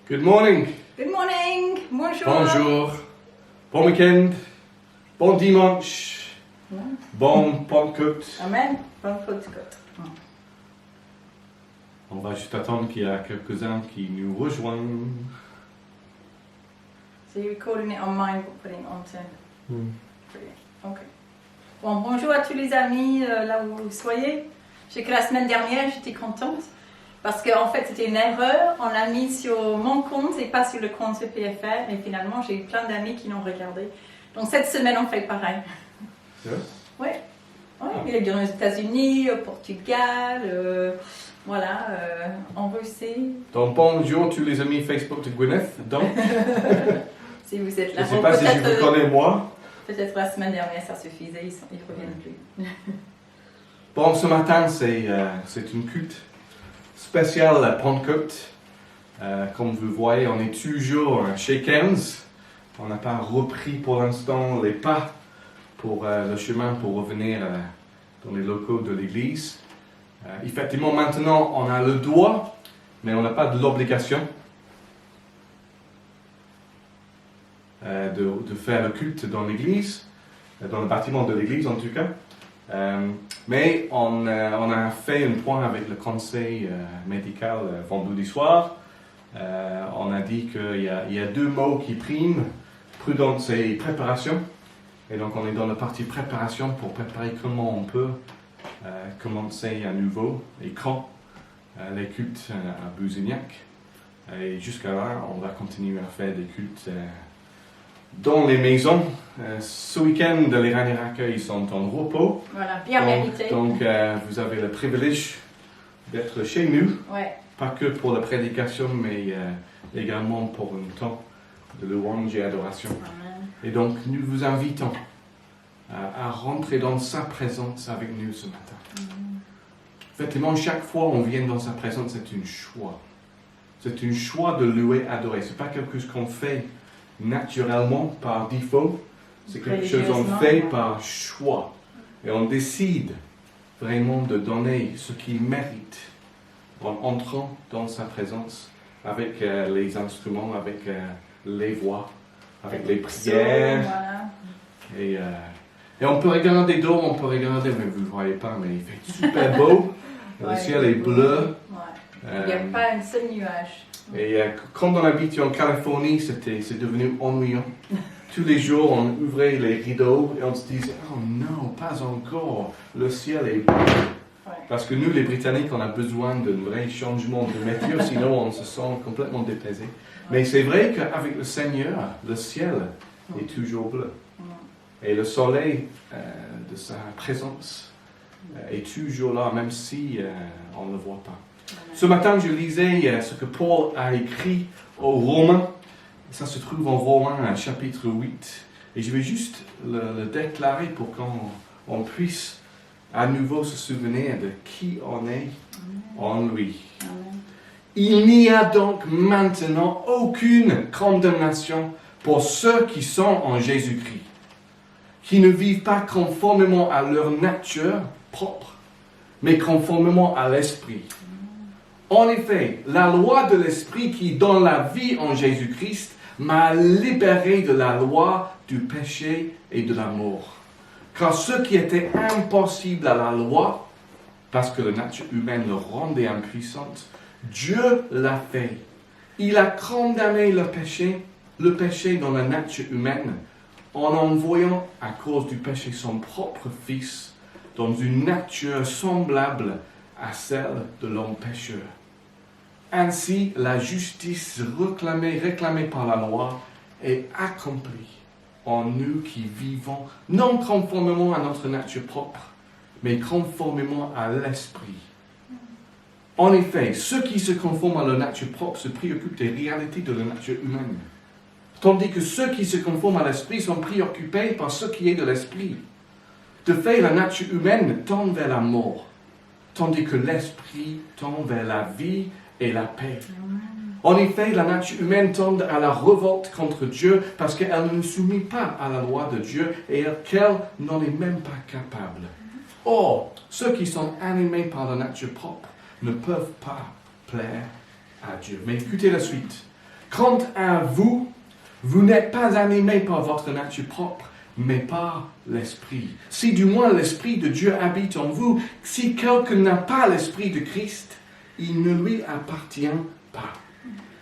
Good morning. Good morning. Bonjour. Bonjour. Bon week-end. Bon dimanche. Bon Pentecôte. Amen. Bon Pentecôte. On va juste attendre qu'il y a quelques-uns qui nous rejoignent. So you're recording it on mine, but putting it onto. Brilliant. Okay. Bon, bonjour à tous les amis là où vous soyez. Je sais que la semaine dernière, j'étais contente parce qu'en fait, c'était une erreur. On l'a mis sur mon compte et pas sur le compte CPFR. Et finalement, j'ai eu plein d'amis qui l'ont regardé. Donc cette semaine, on fait pareil. C'est vrai? Oui. Il est dans les États-Unis, au Portugal, en Russie. Donc bonjour tous les amis Facebook de Gwyneth. Donc, Si vous êtes je là, ne sais pas si je vous connais moi. Peut-être la semaine dernière, ça suffisait, ils ne reviennent plus. Bon, ce matin, c'est une culte spéciale Pentecôte. Comme vous voyez, on est toujours chez Cairns. On n'a pas repris pour l'instant les pas pour le chemin pour revenir dans les locaux de l'église. Effectivement, maintenant, on a le droit, mais on n'a pas de l'obligation de faire le culte dans l'église, dans le bâtiment de l'église en tout cas. Mais on a fait un point avec le conseil médical vendredi soir. On a dit qu'il y a deux mots qui priment, prudence et préparation. Et donc on est dans la partie préparation pour préparer comment on peut commencer à nouveau et quand les cultes à Busignac. Et jusqu'à là, on va continuer à faire des cultes dans les maisons. Ce week-end, les Raniraca, ils sont en repos. Voilà, bien mérité. Donc vous avez le privilège d'être chez nous. Ouais. Pas que pour la prédication, mais également pour un temps de louange et adoration. Amen. Et donc, nous vous invitons à rentrer dans sa présence avec nous ce matin. Effectivement, chaque fois on vient dans sa présence, c'est un choix. C'est un choix de louer, adorer. Ce n'est pas quelque chose qu'on fait naturellement, par défaut. C'est quelque chose qu'on fait par choix. Et on décide vraiment de donner ce qu'il mérite en entrant dans sa présence avec les instruments, avec les voix, avec les prières. Voilà. Et on peut regarder dehors, on peut regarder, mais vous ne voyez pas, mais il fait super beau. Le ciel est bleu. Ouais. Il n'y a pas un seul nuage. Et quand on habitait en Californie, c'est devenu ennuyant. Tous les jours, on ouvrait les rideaux et on se disait « Oh non, pas encore, le ciel est bleu. » Parce que nous, les Britanniques, on a besoin d'un vrai changement de météo, sinon on se sent complètement dépaysé. Mais c'est vrai qu'avec le Seigneur, le ciel est toujours bleu. Et le soleil de sa présence est toujours là, même si on ne le voit pas. Ce matin, je lisais ce que Paul a écrit aux Romains. Ça se trouve en Romains, chapitre 8. Et je vais juste le déclarer pour qu'on puisse à nouveau se souvenir de qui on est en lui. Il n'y a donc maintenant aucune condamnation pour ceux qui sont en Jésus-Christ, qui ne vivent pas conformément à leur nature propre, mais conformément à l'Esprit. En effet, la loi de l'Esprit qui donne la vie en Jésus-Christ m'a libéré de la loi du péché et de la mort. Car ce qui était impossible à la loi, parce que la nature humaine le rendait impuissante, Dieu l'a fait. Il a condamné le péché dans la nature humaine, en envoyant à cause du péché son propre Fils dans une nature semblable à celle de l'homme pécheur. Ainsi, la justice réclamée par la loi est accomplie en nous qui vivons non conformément à notre nature propre, mais conformément à l'Esprit. En effet, ceux qui se conforment à leur nature propre se préoccupent des réalités de la nature humaine, tandis que ceux qui se conforment à l'Esprit sont préoccupés par ce qui est de l'Esprit. De fait, la nature humaine tend vers la mort, tandis que l'Esprit tend vers la vie et la paix. En effet, la nature humaine tend à la révolte contre Dieu parce qu'elle ne soumet pas à la loi de Dieu et qu'elle n'en est même pas capable. Or, ceux qui sont animés par la nature propre ne peuvent pas plaire à Dieu. Mais écoutez la suite. Quant à vous, vous n'êtes pas animés par votre nature propre, mais par l'Esprit. Si du moins l'Esprit de Dieu habite en vous, si quelqu'un n'a pas l'Esprit de Christ, il ne lui appartient pas.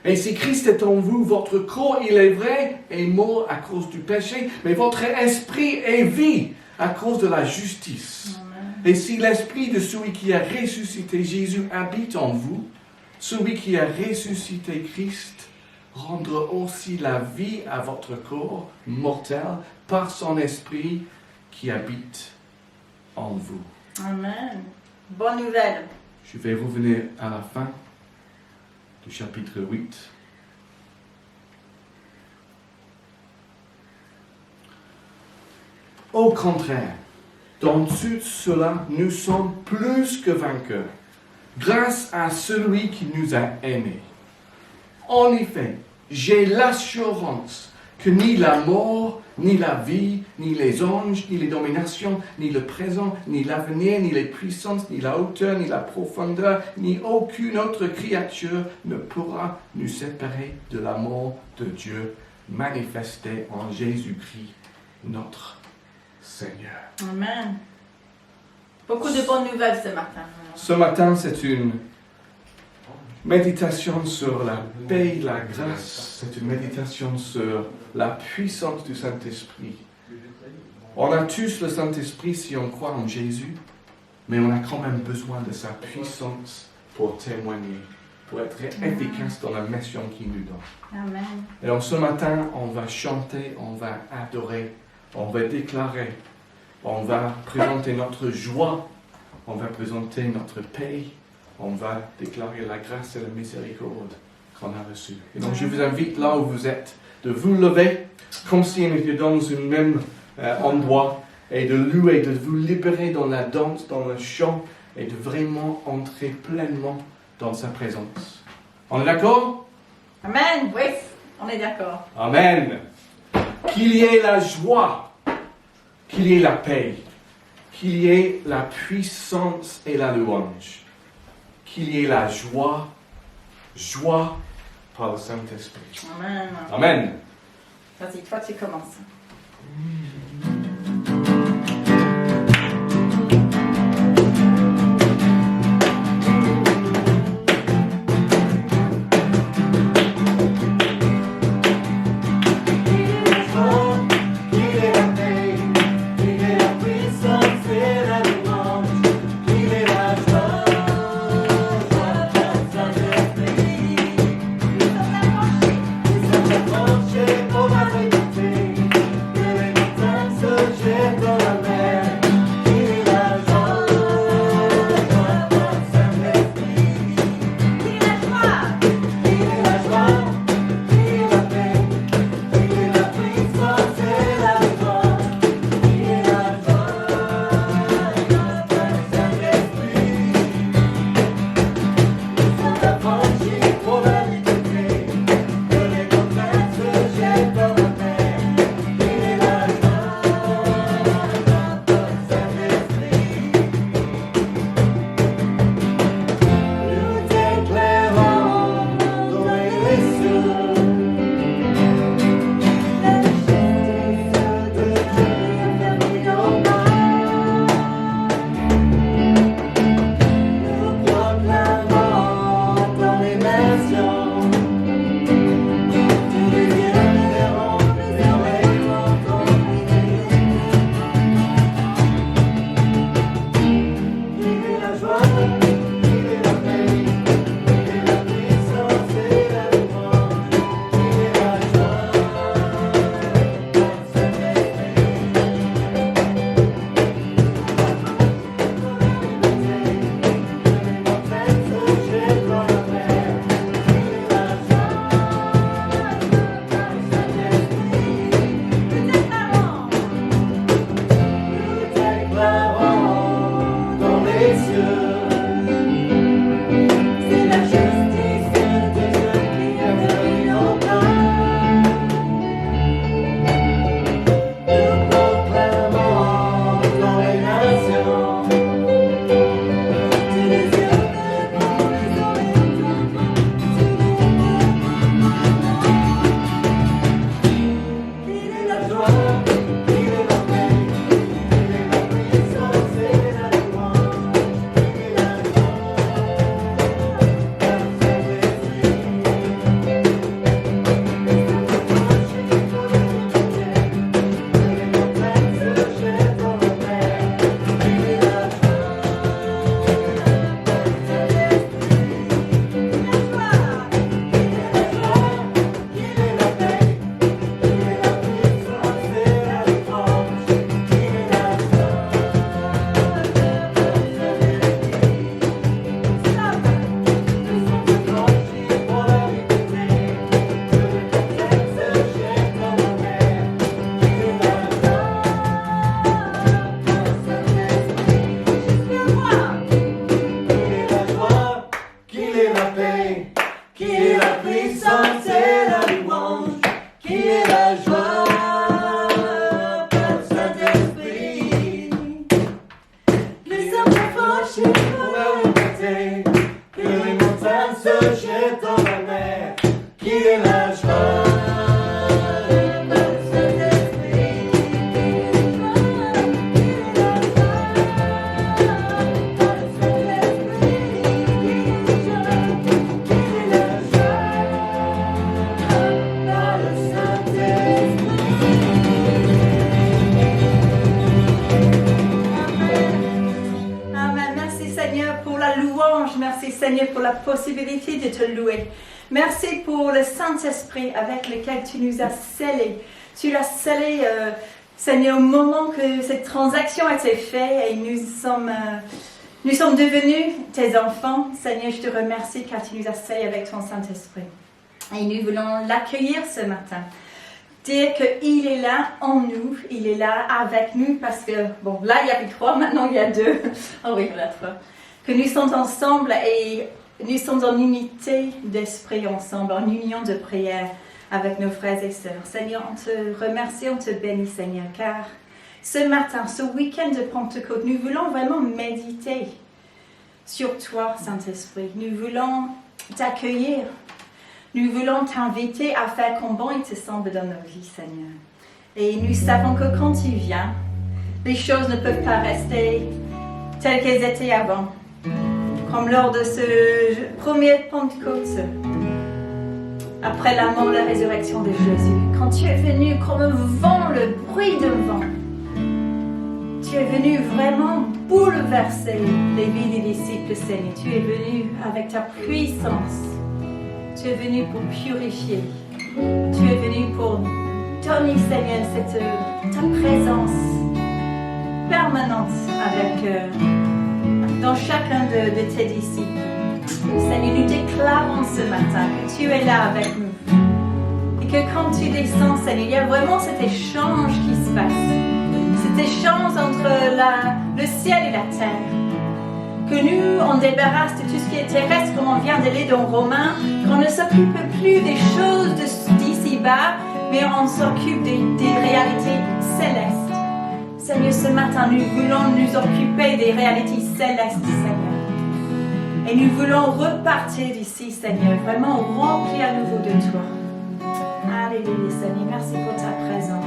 Et si Christ est en vous, votre corps, il est vrai, est mort à cause du péché, mais votre esprit est vie à cause de la justice. Amen. Et si l'Esprit de celui qui a ressuscité Jésus habite en vous, celui qui a ressuscité Christ rendra aussi la vie à votre corps mortel par son Esprit qui habite en vous. Amen. Bonne nouvelle. Je vais revenir à la fin du chapitre 8. Au contraire, dans tout cela, nous sommes plus que vainqueurs, grâce à celui qui nous a aimés. En effet, j'ai l'assurance que ni la mort, ni la vie, ni les anges, ni les dominations, ni le présent, ni l'avenir, ni les puissances, ni la hauteur, ni la profondeur, ni aucune autre créature ne pourra nous séparer de l'amour de Dieu manifesté en Jésus-Christ, notre Seigneur. Amen. Beaucoup de bonnes nouvelles ce matin. Ce matin, c'est une méditation sur la paix, la grâce. C'est une méditation sur la puissance du Saint-Esprit. On a tous le Saint-Esprit si on croit en Jésus, mais on a quand même besoin de sa puissance pour témoigner, pour être efficace dans la mission qu'il nous donne. Amen. Et donc ce matin, on va chanter, on va adorer, on va déclarer, on va présenter notre joie, on va présenter notre paix, on va déclarer la grâce et la miséricorde qu'on a reçue. Et donc je vous invite là où vous êtes, de vous lever, comme si on était dans un même endroit, et de louer, de vous libérer dans la danse, dans le chant, et de vraiment entrer pleinement dans sa présence. On est d'accord? Amen. Oui, on est d'accord. Amen. Qu'il y ait la joie, qu'il y ait la paix, qu'il y ait la puissance et la louange, qu'il y ait la joie par le Saint-Esprit. Amen. Amen. Vas-y, toi tu commences. Nous déclarons ton esprit. Seigneur, pour la possibilité de te louer. Merci pour le Saint-Esprit avec lequel tu nous as scellés. Tu l'as scellé, Seigneur, au moment que cette transaction a été faite et nous sommes devenus tes enfants. Seigneur, je te remercie car tu nous as scellés avec ton Saint-Esprit. Et nous voulons l'accueillir ce matin. Dire qu'il est là en nous, il est là avec nous parce que, bon, là il y avait 3, maintenant il y a 2. Oh oui, il y en a 3. Que nous sommes ensemble et nous sommes en unité d'esprit ensemble, en union de prière avec nos frères et sœurs. Seigneur, on te remercie, on te bénit, Seigneur, car ce matin, ce week-end de Pentecôte, nous voulons vraiment méditer sur toi, Saint-Esprit. Nous voulons t'accueillir. Nous voulons t'inviter à faire comme bon il te semble dans nos vies, Seigneur. Et nous savons que quand tu viens, les choses ne peuvent pas rester telles qu'elles étaient avant. Comme lors de ce premier Pentecôte, après la mort et la résurrection de Jésus, quand tu es venu comme un vent, le bruit d'un vent, tu es venu vraiment bouleverser les vies des disciples, Seigneur. Tu es venu avec ta puissance. Tu es venu pour purifier. Tu es venu pour donner, Seigneur, ta présence permanente dans chacun de tes disciples. Seigneur, nous déclarons ce matin que tu es là avec nous. Et que quand tu descends, Seigneur, il y a vraiment cet échange qui se passe. Cet échange entre le ciel et la terre. Que nous, on débarrasse de tout ce qui est terrestre, comme on vient de lire dans Romains, qu'on ne s'occupe plus des choses d'ici-bas, mais on s'occupe des réalités célestes. Seigneur, ce matin, nous voulons nous occuper des réalités célestes, Seigneur. Et nous voulons repartir d'ici, Seigneur, vraiment remplis à nouveau de toi. Alléluia, Seigneur, merci pour ta présence.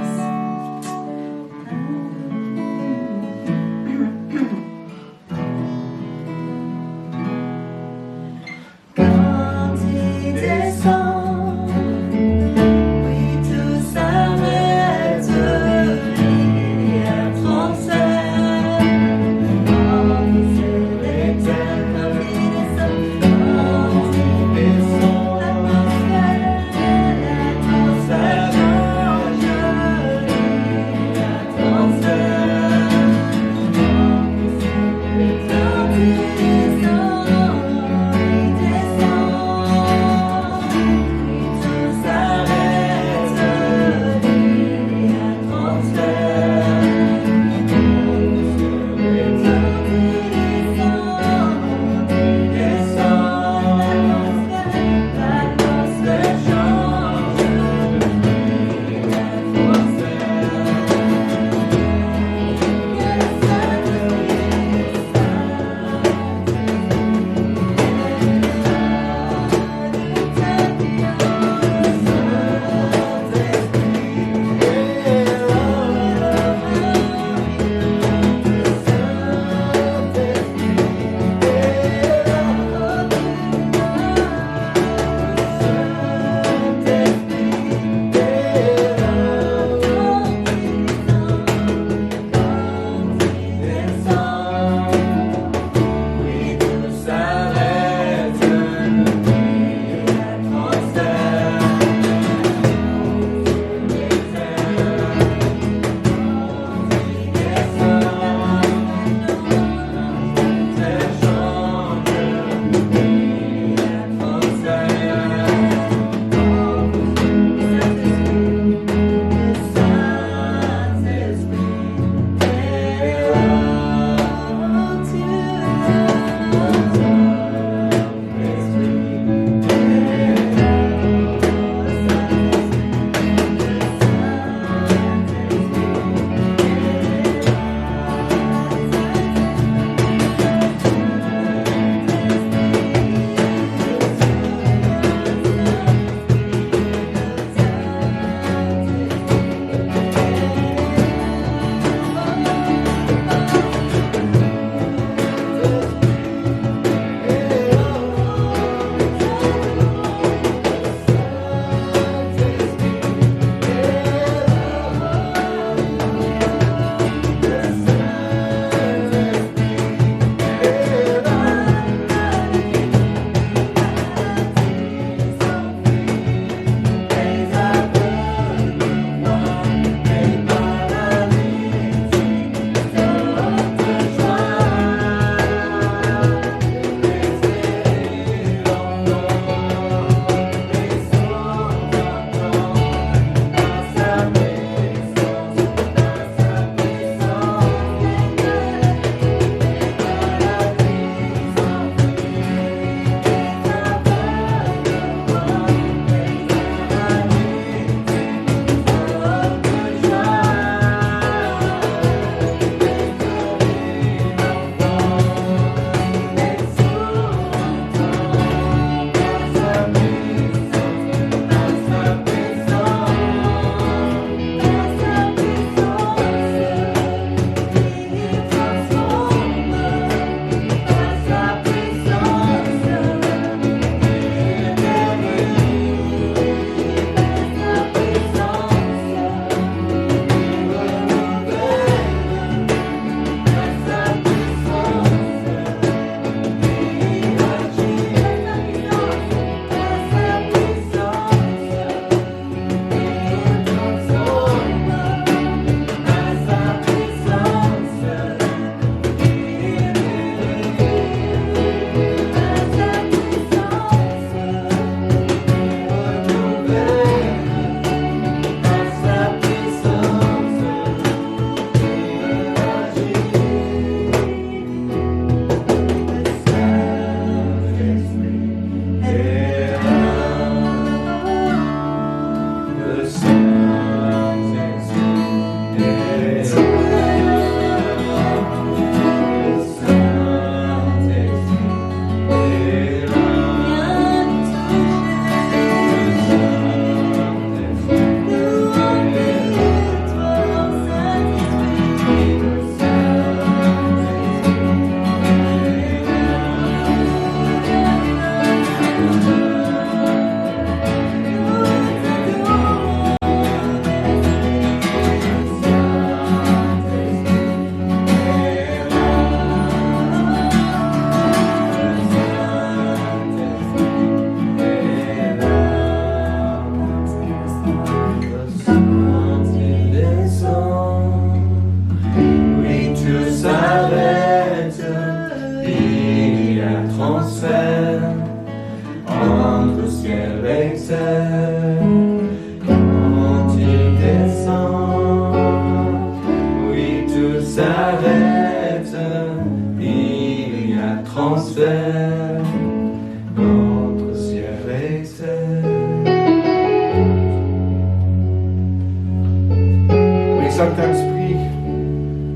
Saint-Esprit,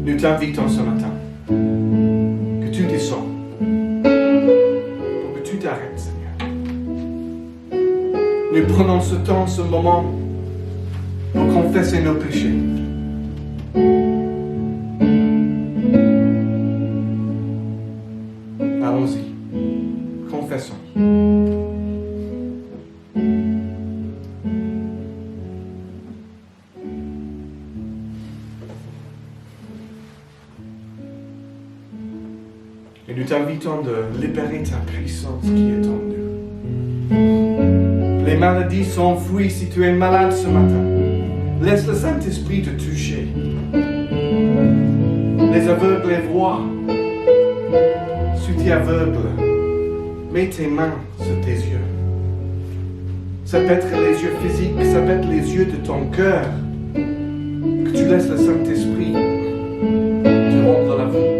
nous t'invitons ce matin que tu descends, pour que tu t'arrêtes, Seigneur. Nous prenons ce temps, ce moment, pour confesser nos péchés. Allons-y, confessons. Et nous t'invitons de libérer ta puissance qui est en nous. Les maladies s'enfuient si tu es malade ce matin. Laisse le Saint-Esprit te toucher. Les aveugles voient. Si tu es aveugle, mets tes mains sur tes yeux. Ça peut être les yeux physiques, ça peut être les yeux de ton cœur. Que tu laisses le Saint-Esprit te rendre la vie.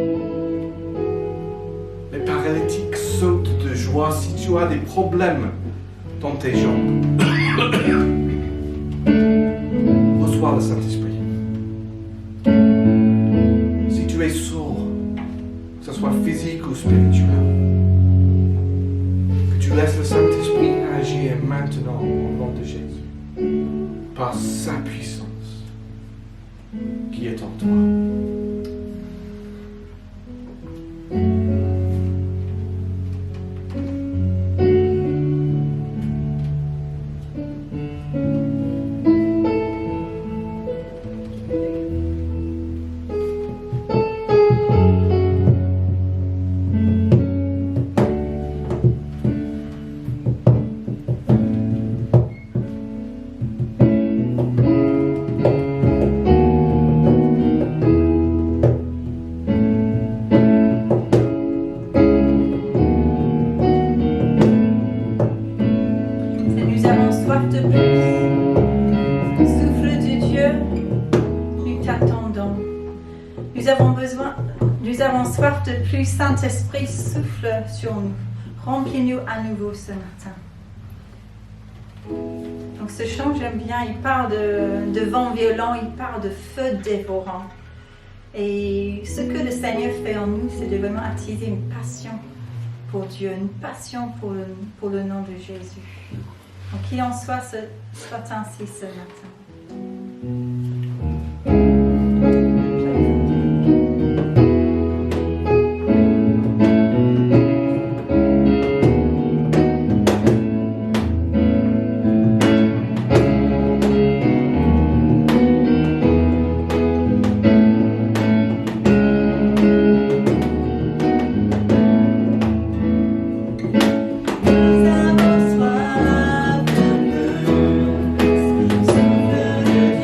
Les paralytiques sautent de joie si tu as des problèmes dans tes jambes. Reçois le Saint-Esprit. Si tu es sourd, que ce soit physique ou spirituel, que tu laisses le Saint-Esprit agir maintenant au nom de Jésus, par sa puissance qui est en toi. Soif de plus, Saint-Esprit, souffle sur nous. Remplis-nous à nouveau ce matin. Donc ce chant, j'aime bien, il parle de vent violent, il parle de feu dévorant. Et ce que le Seigneur fait en nous, c'est de vraiment attiser une passion pour Dieu, une passion pour le nom de Jésus. Donc qu'il en soit ainsi ce matin. Nous avons soif de plus, souffle de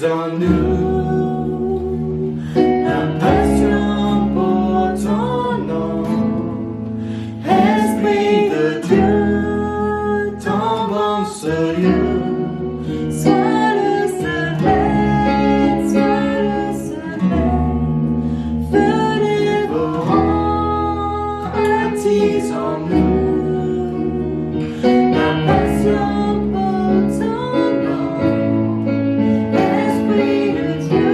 en nous la passion pour ton nom. Esprit de Dieu, tombe sur lieu. Sois le soleil, feu dévorant, Attise en nous la passion pour ton nom. Esprit de Dieu,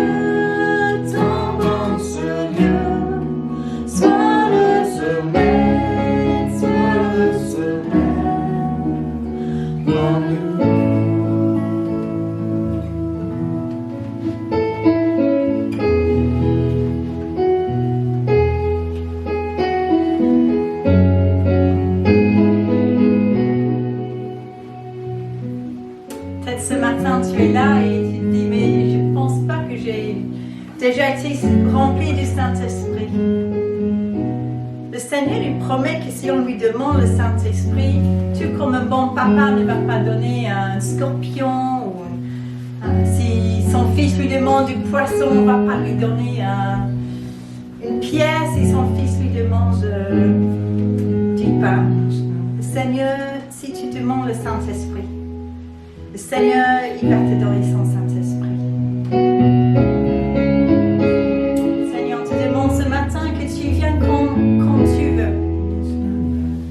tombe sur lieu. sois le Sommeil, sois le sommeil en nous. Peut-être ce matin tu es là et tu te dis mais je ne pense pas que j'ai déjà été rempli du Saint-Esprit. Le Seigneur lui promet que si on lui demande le Saint-Esprit, tout comme un bon papa ne va pas donner un scorpion ou si son fils lui demande du poisson, on ne va pas lui donner une pierre si son fils lui demande du pain. Le Seigneur, si tu demandes le Saint-Esprit, le Seigneur, il va te donner son Saint-Esprit. Seigneur, on te demande ce matin que tu viennes quand tu veux.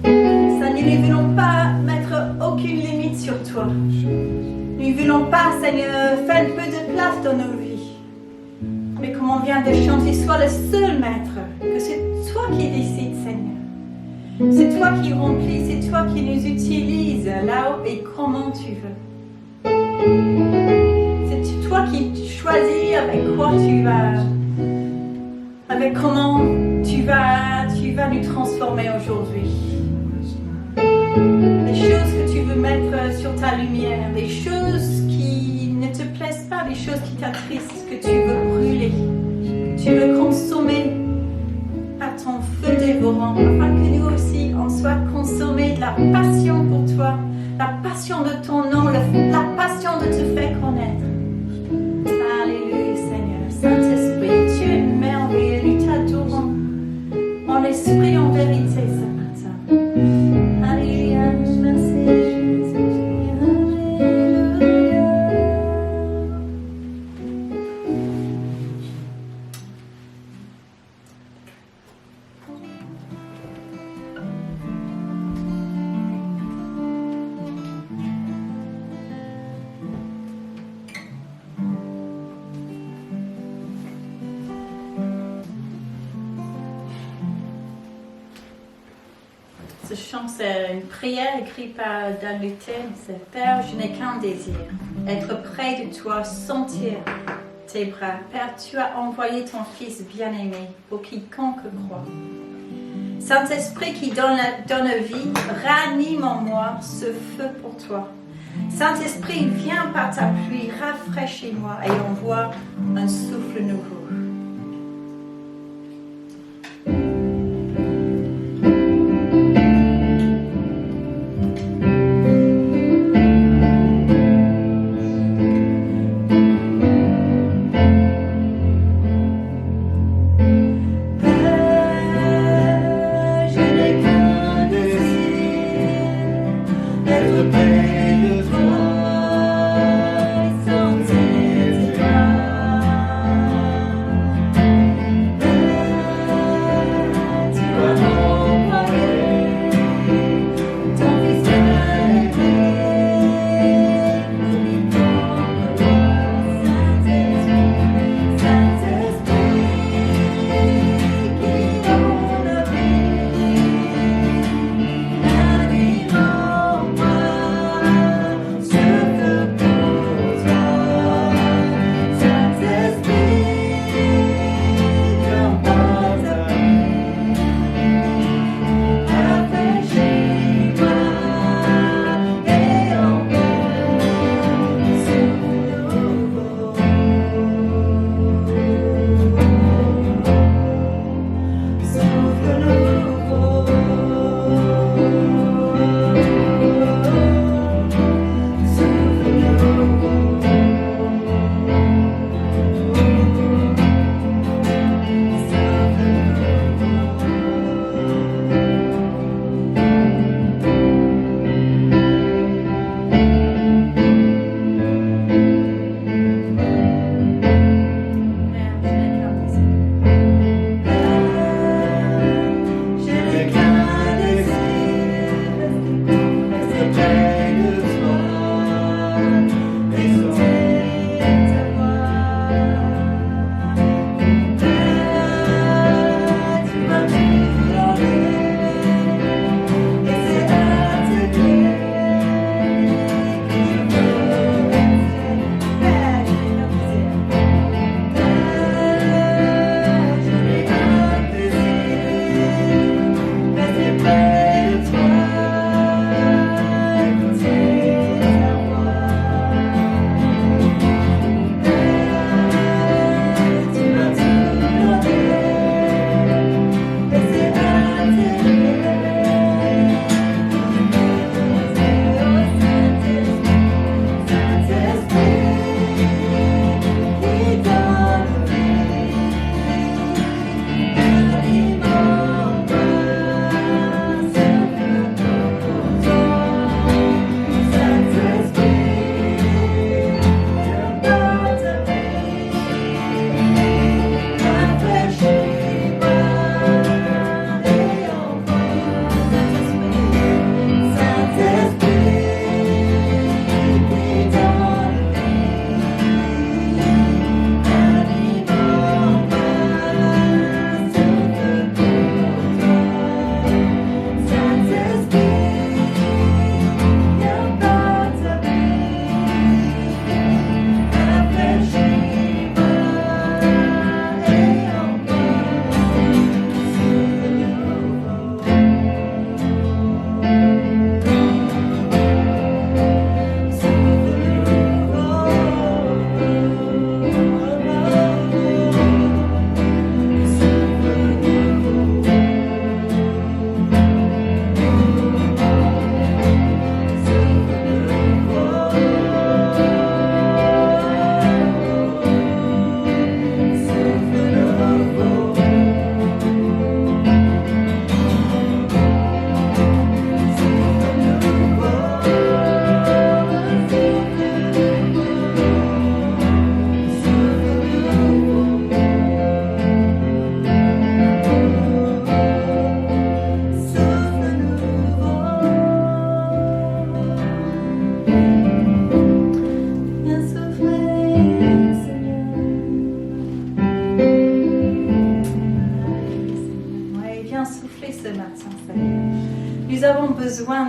Seigneur, nous ne voulons pas mettre aucune limite sur toi. Nous ne voulons pas, Seigneur, faire un peu de place dans nos vies. Mais comme on vient de chanter, sois le seul maître, que c'est toi qui décides, Seigneur. C'est toi qui remplis, c'est toi qui nous utilises là et comment tu veux. C'est toi qui choisis avec quoi tu vas, avec comment tu vas nous transformer aujourd'hui. Les choses que tu veux mettre sur ta lumière, des choses qui ne te plaisent pas, des choses qui t'attristent, que tu veux brûler, que tu veux consommer à ton feu dévorant, afin que nous aussi on soit consommés de la passion pour toi, la passion de ton nom, la passion de te faire connaître. Alléluia Seigneur, Saint-Esprit, tu es merveilleux, nous t'adorons en esprit, en vérité ce matin. Alléluia, merci Jésus, Alléluia. Ce chant, c'est une prière écrite par Dan Luther. C'est Père, je n'ai qu'un désir, être près de toi, sentir tes bras. Père, tu as envoyé ton Fils bien-aimé pour quiconque croit. Saint-Esprit qui donne vie, ranime en moi ce feu pour toi. Saint-Esprit, viens par ta pluie, rafraîchis-moi et envoie un souffle nouveau.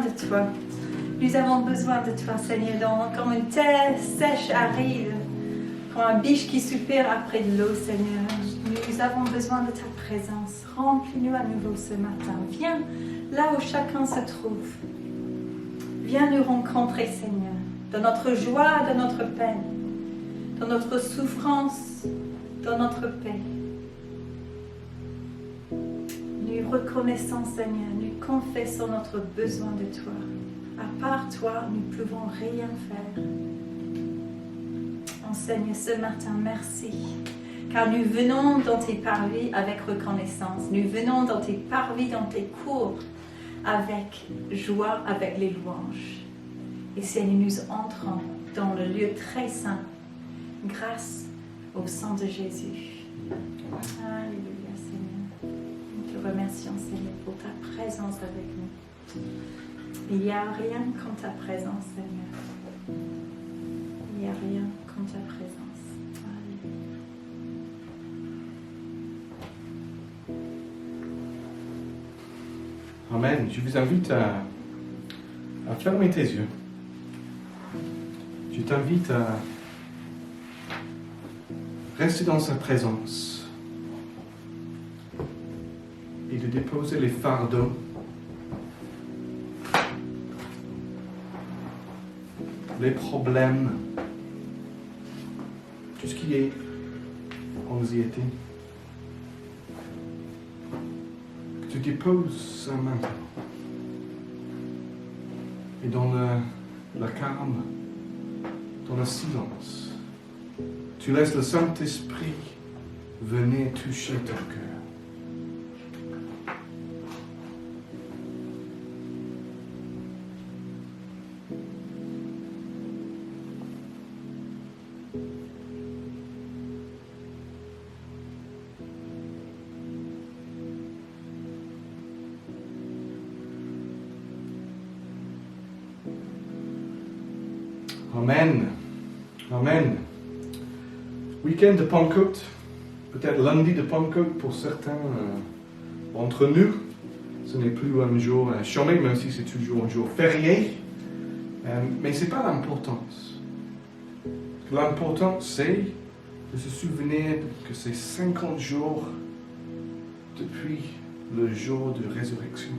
de toi. Nous avons besoin de toi, Seigneur, comme une terre sèche, aride, comme un biche qui soupire après de l'eau, Seigneur. Nous avons besoin de ta présence. Remplis-nous à nouveau ce matin. Viens là où chacun se trouve. Viens nous rencontrer, Seigneur, dans notre joie, dans notre peine, dans notre souffrance, dans notre paix. Nous reconnaissons, Seigneur, nous confessons notre besoin de toi. À part toi, nous ne pouvons rien faire. Oh Seigneur, ce matin, merci. Car nous venons dans tes parvis avec reconnaissance. Nous venons dans tes parvis, dans tes cours, avec joie, avec les louanges. Et Seigneur, nous entrons dans le lieu très saint, grâce au sang de Jésus. Alléluia, Seigneur. Nous te remercions, Seigneur, pour ta présence avec nous. Il n'y a rien comme ta présence, Seigneur. Il n'y a rien comme ta présence. Alléluia. Amen. Je vous invite à fermer tes yeux. Je t'invite à rester dans sa présence et de déposer les fardeaux les problèmes, tout ce qui est anxiété, que tu déposes ça maintenant. Et dans le calme, dans le silence, tu laisses le Saint-Esprit venir toucher ton cœur. Amen. Amen. Week-end de Pentecôte, peut-être lundi de Pentecôte pour certains d'entre nous. Ce n'est plus un jour chômé, même si c'est toujours un jour férié. Mais ce n'est pas l'importance. L'important, c'est de se souvenir que c'est 50 jours depuis le jour de résurrection.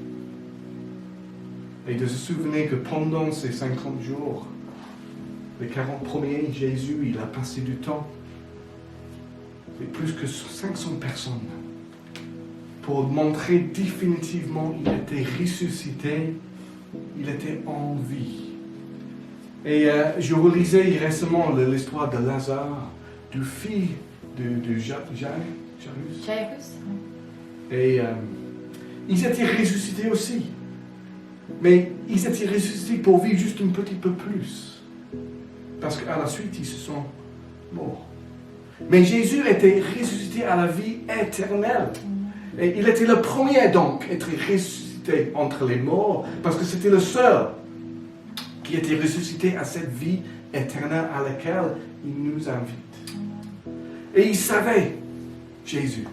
Et de se souvenir que pendant ces 50 jours, les 40 premiers, Jésus, il a passé du temps avec plus que 500 personnes pour montrer définitivement qu'il était ressuscité, il était en vie. Et je relisais récemment l'histoire de Lazare, du fils de Jairus. Et ils étaient ressuscités aussi. Mais ils étaient ressuscités pour vivre juste un petit peu plus. Parce qu'à la suite, ils se sont morts. Mais Jésus était ressuscité à la vie éternelle. Et il était le premier donc à être ressuscité entre les morts, parce que c'était le seul qui était ressuscité à cette vie éternelle à laquelle il nous invite. Et il savait, Jésus,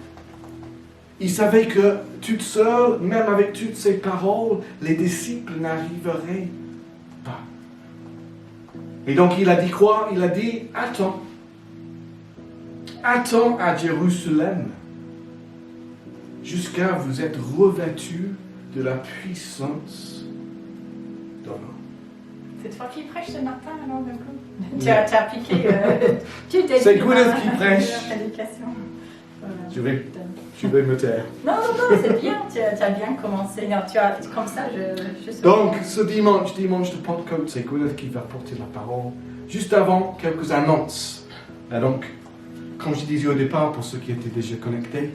il savait que toute seule, même avec toutes ses paroles, les disciples n'arriveraient pas. Et donc il a dit quoi? Il a dit, attends à Jérusalem, jusqu'à vous être revêtus de la puissance de l'homme. C'est toi qui prêches ce matin, alors, d'un coup? Tu as appliqué... C'est Gwyneth qui prêche. Voilà. Je vais me taire. Non, c'est bien. Tu as bien commencé. Non, comme ça, je suis... Donc, ce dimanche de Pentecôte, c'est Gwyneth qui va porter la parole. Juste avant, quelques annonces. Donc, comme je disais au départ, pour ceux qui étaient déjà connectés,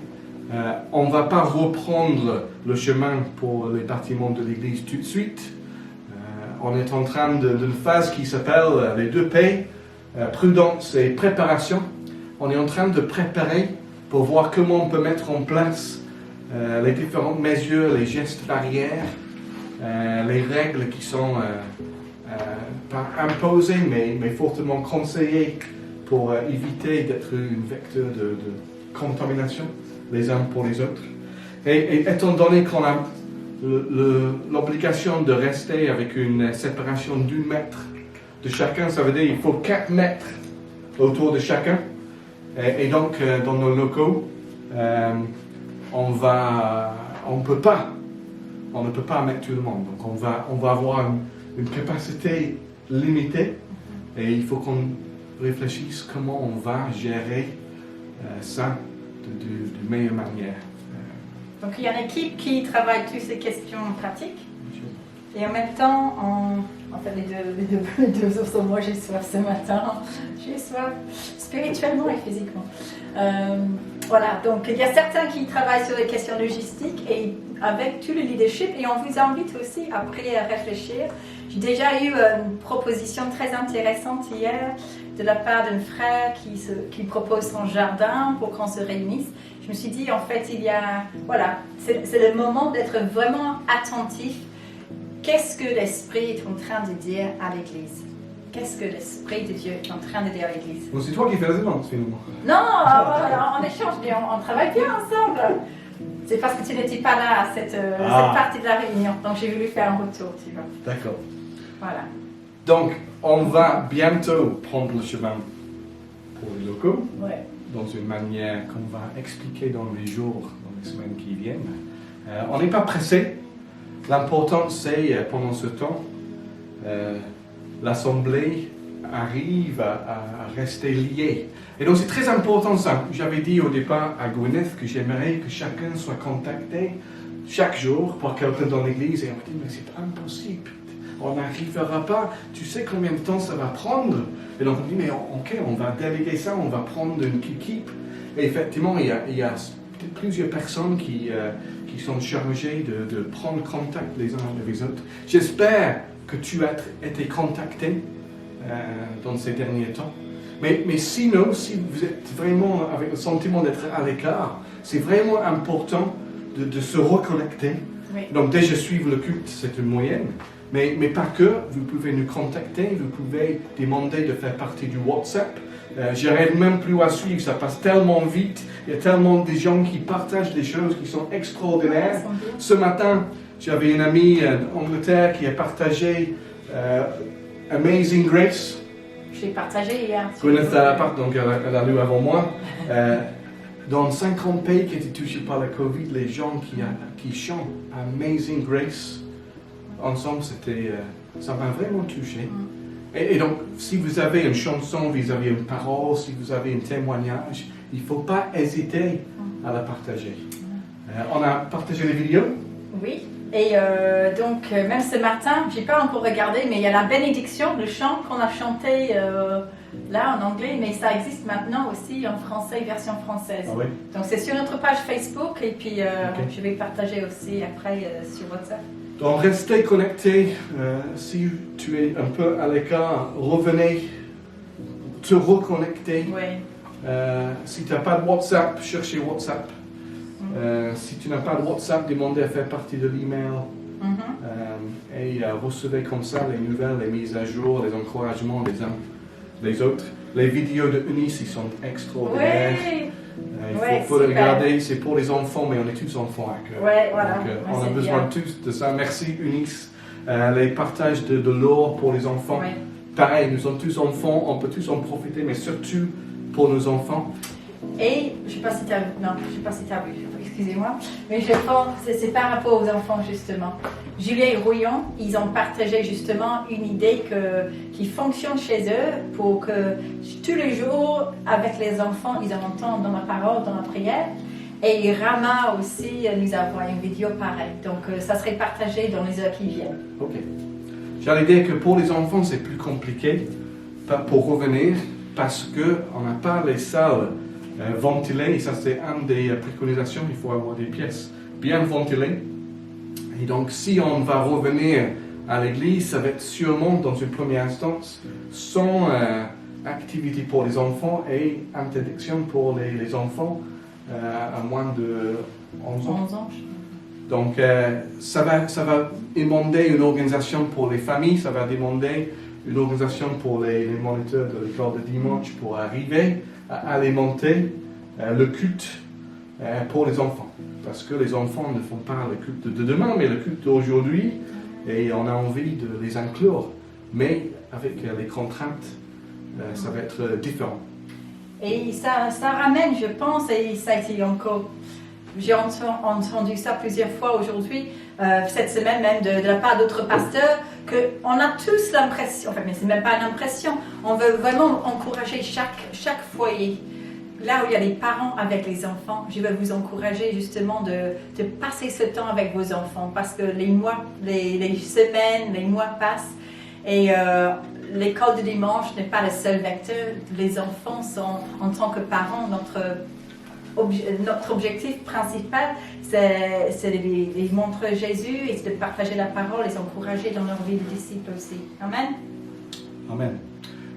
on ne va pas reprendre le chemin pour les bâtiments de l'église tout de suite. On est en train d'une phase qui s'appelle les 2 P, prudence et préparation. On est en train de préparer pour voir comment on peut mettre en place les différentes mesures, les gestes barrières, les règles qui sont pas imposées mais fortement conseillées pour éviter d'être un vecteur de contamination les uns pour les autres. Et étant donné qu'on a l'obligation de rester avec une séparation d'1 mètre de chacun, ça veut dire qu'il faut 4 mètres autour de chacun. Et donc, dans nos locaux, on ne peut pas mettre tout le monde. Donc, on va avoir une capacité limitée et il faut qu'on réfléchisse comment on va gérer ça de meilleure manière. Donc il y a une équipe qui travaille toutes ces questions pratiques et en même temps, en fait les deux autres, moi j'ai soif ce matin, j'ai soif spirituellement et physiquement. Voilà, donc il y a certains qui travaillent sur les questions logistiques et avec tout le leadership et on vous invite aussi après à réfléchir. J'ai déjà eu une proposition très intéressante hier de la part d'un frère qui propose son jardin pour qu'on se réunisse. Je me suis dit, en fait, voilà, c'est le moment d'être vraiment attentif. Qu'est-ce que l'Esprit est en train de dire à l'Église? Qu'est-ce que l'Esprit de Dieu est en train de dire à l'Église? Bon, c'est toi qui fais les annonces, finalement. Non, on échange, mais on travaille bien ensemble. C'est parce que tu n'étais pas là à cette partie de la réunion, donc j'ai voulu faire un retour, tu vois. D'accord. Voilà. Donc, on va bientôt prendre le chemin pour les locaux, dans une manière qu'on va expliquer dans les jours, dans les semaines qui viennent. On n'est pas pressé. L'important, c'est, pendant ce temps, l'Assemblée arrive à rester liée. Et donc, c'est très important ça. J'avais dit au départ à Gwyneth que j'aimerais que chacun soit contacté chaque jour par quelqu'un dans l'église. Et on me dit, mais c'est impossible. On n'arrivera pas. Tu sais combien de temps ça va prendre? Et donc, on dit, mais ok, on va déléguer ça, on va prendre une équipe. Et effectivement, il y a peut-être plusieurs personnes qui sont chargées de prendre contact les uns avec les autres. J'espère que tu as été contacté dans ces derniers temps. Mais sinon, si vous êtes vraiment avec le sentiment d'être à l'écart, c'est vraiment important de se reconnecter. Oui. Donc déjà suivre le culte, c'est une moyenne. Mais pas que, vous pouvez nous contacter, vous pouvez demander de faire partie du WhatsApp. J'arrive même plus à suivre, ça passe tellement vite. Il y a tellement de gens qui partagent des choses qui sont extraordinaires. Ce matin, j'avais une amie d'Angleterre qui a partagé Amazing Grace. Je l'ai partagé hier. Gwyneth donc elle a lu avant moi. Dans 50 pays qui étaient touchés par la Covid, les gens qui chantent Amazing Grace ensemble, ça m'a vraiment touché. Et donc, si vous avez une chanson, vous avez une parole, si vous avez un témoignage, il ne faut pas hésiter à la partager. On a partagé les vidéos? Oui, et donc même ce matin, je n'ai pas encore regardé, mais il y a la bénédiction, le chant qu'on a chanté là en anglais, mais ça existe maintenant aussi en français, version française. Ah oui? Donc c'est sur notre page Facebook et puis je vais partager aussi après sur WhatsApp. Donc restez connectés. Si tu es un peu à l'écart, revenez te reconnecter. Oui. Si tu n'as pas de WhatsApp, cherchez WhatsApp. Si tu n'as pas de WhatsApp, demandez à faire partie de l'email. Et recevez comme ça les nouvelles, les mises à jour, les encouragements des uns des autres. Les vidéos de Eunice, ils sont extraordinaires. Oui. Il faut les regarder, c'est pour les enfants, mais on est tous enfants à cœur. Ouais, voilà. Donc, on a besoin tous de ça. Merci Eunice. Les partages de l'or pour les enfants. Oui. Pareil, nous sommes tous enfants, on peut tous en profiter, mais surtout pour nos enfants. Et je ne sais pas si tu as vu, excusez-moi, mais je pense que c'est par rapport aux enfants justement. Julia et Rouillon, ils ont partagé justement une idée qui fonctionne chez eux pour que tous les jours, avec les enfants, ils entendent dans la parole, dans la prière. Et Rama aussi nous a envoyé une vidéo pareille. Donc ça serait partagé dans les heures qui viennent. Ok. J'allais dire que pour les enfants, c'est plus compliqué pour revenir parce qu'on n'a pas les salles ventilées. Et ça, c'est une des préconisations. Il faut avoir des pièces bien ventilées. Et donc, si on va revenir à l'église, ça va être sûrement, dans une première instance, sans activité pour les enfants et interdiction pour les enfants à moins de 11 ans. 11 ans. Donc, ça va demander une organisation pour les familles, ça va demander une organisation pour les moniteurs de l'école de dimanche pour arriver à alimenter le culte pour les enfants. Parce que les enfants ne font pas le culte de demain, mais le culte d'aujourd'hui, et on a envie de les inclure. Mais avec les contraintes, ça va être différent. Et ça ramène, je pense, et ça a été encore, j'ai entendu ça plusieurs fois aujourd'hui, cette semaine même, de la part d'autres pasteurs, qu'on a tous l'impression, enfin, mais c'est même pas l'impression, on veut vraiment encourager chaque foyer. Là où il y a les parents avec les enfants, je veux vous encourager justement de passer ce temps avec vos enfants, parce que les mois, les semaines, les mois passent, et l'école de dimanche n'est pas le seul vecteur. Les enfants sont, en tant que parents, notre objectif principal, c'est de les montrer Jésus et de partager la parole, les encourager dans leur vie de disciples aussi. Amen. Amen.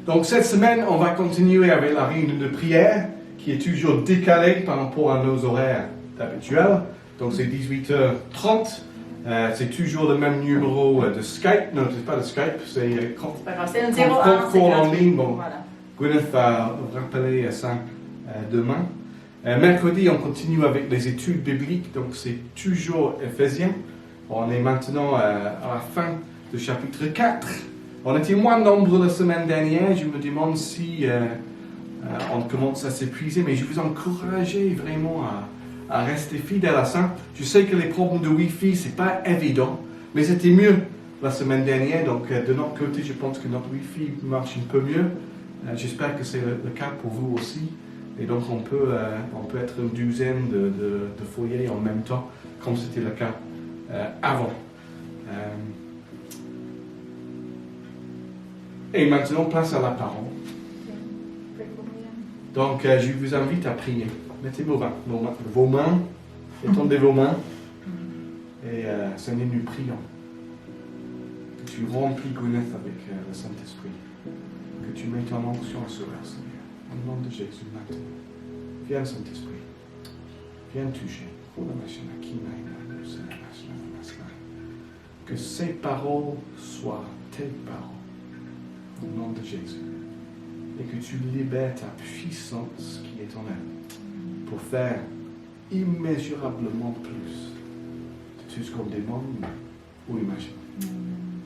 Donc cette semaine, on va continuer avec la réunion de prière qui est toujours décalée par rapport à nos horaires habituels. Donc c'est 18h30. C'est toujours le même numéro de Skype. Non, c'est pas de Skype, c'est un 01, call en ligne. Bon, voilà. Gwyneth va rappeler ça demain. Mercredi, on continue avec les études bibliques, donc c'est toujours Éphésiens. On est maintenant à la fin du chapitre 4. On était moins nombreux la semaine dernière. Je me demande si on commence à s'épuiser, mais je vous encourage vraiment à rester fidèle à ça. Je sais que les problèmes de Wi-Fi, c'est pas évident, mais c'était mieux la semaine dernière. Donc de notre côté, je pense que notre Wi-Fi marche un peu mieux. J'espère que c'est le cas pour vous aussi. Et donc on peut être une douzaine de foyers en même temps, comme c'était le cas avant. Et maintenant, place à la parole. Donc je vous invite à prier. Mettez vos mains, étendez vos mains, et Seigneur, nous prions. Que tu remplis Gwyneth avec le Saint-Esprit. Que tu mets ton onction sur elle, Seigneur. Au nom de Jésus, maintenant. Viens, Saint-Esprit. Viens toucher. Que ces paroles soient tes paroles. Au nom de Jésus. Et que tu libères ta puissance qui est en elle pour faire immesurablement plus de tout ce qu'on demande ou imagine.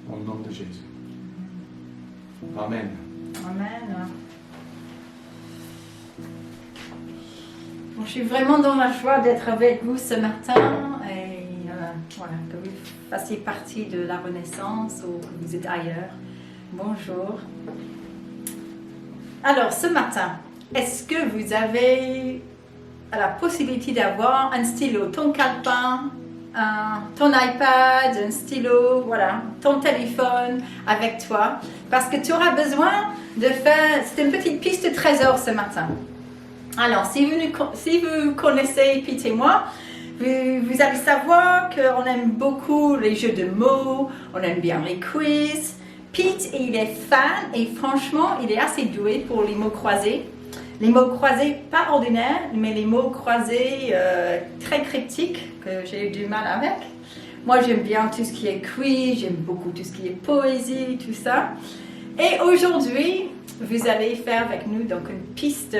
Au nom de Jésus. Amen. Amen. Bon, je suis vraiment dans la joie d'être avec vous ce matin et voilà, que vous fassiez partie de la Renaissance ou que vous êtes ailleurs. Bonjour. Alors, ce matin, est-ce que vous avez la possibilité d'avoir un stylo, ton calepin, ton iPad, un stylo, voilà, ton téléphone avec toi, parce que tu auras besoin de faire, c'est une petite piste de trésor ce matin. Alors, si vous connaissez Pete et moi, vous allez savoir qu'on aime beaucoup les jeux de mots, on aime bien les quiz. Pete, il est fan et franchement, il est assez doué pour les mots croisés. Les mots croisés pas ordinaires, mais les mots croisés très cryptiques que j'ai eu du mal avec. Moi, j'aime bien tout ce qui est quiz, j'aime beaucoup tout ce qui est poésie, tout ça. Et aujourd'hui, vous allez faire avec nous donc une piste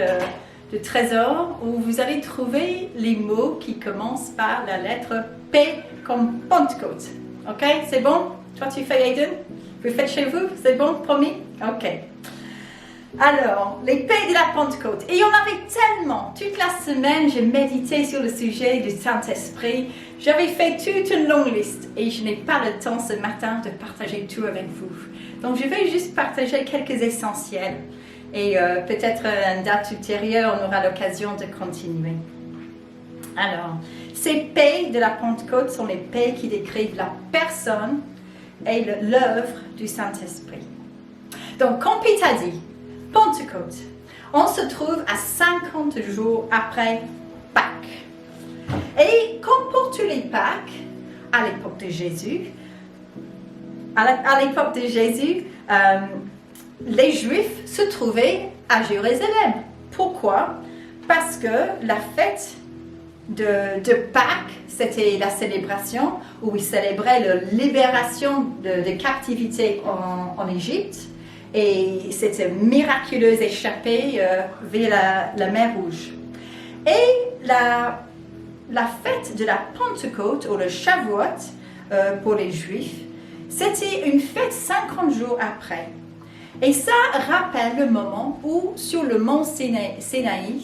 de trésor où vous allez trouver les mots qui commencent par la lettre P comme Pentecôte. Ok, c'est bon? Toi, tu fais Aiden? Vous faites chez vous? C'est bon, promis? Ok. Alors, les P de la Pentecôte. Et il y en avait tellement. Toute la semaine, j'ai médité sur le sujet du Saint-Esprit. J'avais fait toute une longue liste et je n'ai pas le temps ce matin de partager tout avec vous. Donc, je vais juste partager quelques essentiels. Et peut-être à une date ultérieure, on aura l'occasion de continuer. Alors, ces P de la Pentecôte sont les P qui décrivent la personne et l'œuvre du Saint-Esprit. Donc, comme Pete a dit, Pentecôte, on se trouve à 50 jours après Pâques. Et comme pour tous les Pâques, à l'époque de Jésus, les Juifs se trouvaient à Jérusalem. Pourquoi? Parce que la fête de Pâques, c'était la célébration où ils célébraient la libération de captivité en Égypte. Et c'était une miraculeuse échappée vers la mer Rouge. Et la fête de la Pentecôte, ou le Shavuot, pour les Juifs, c'était une fête 50 jours après. Et ça rappelle le moment où, sur le mont Sinaï,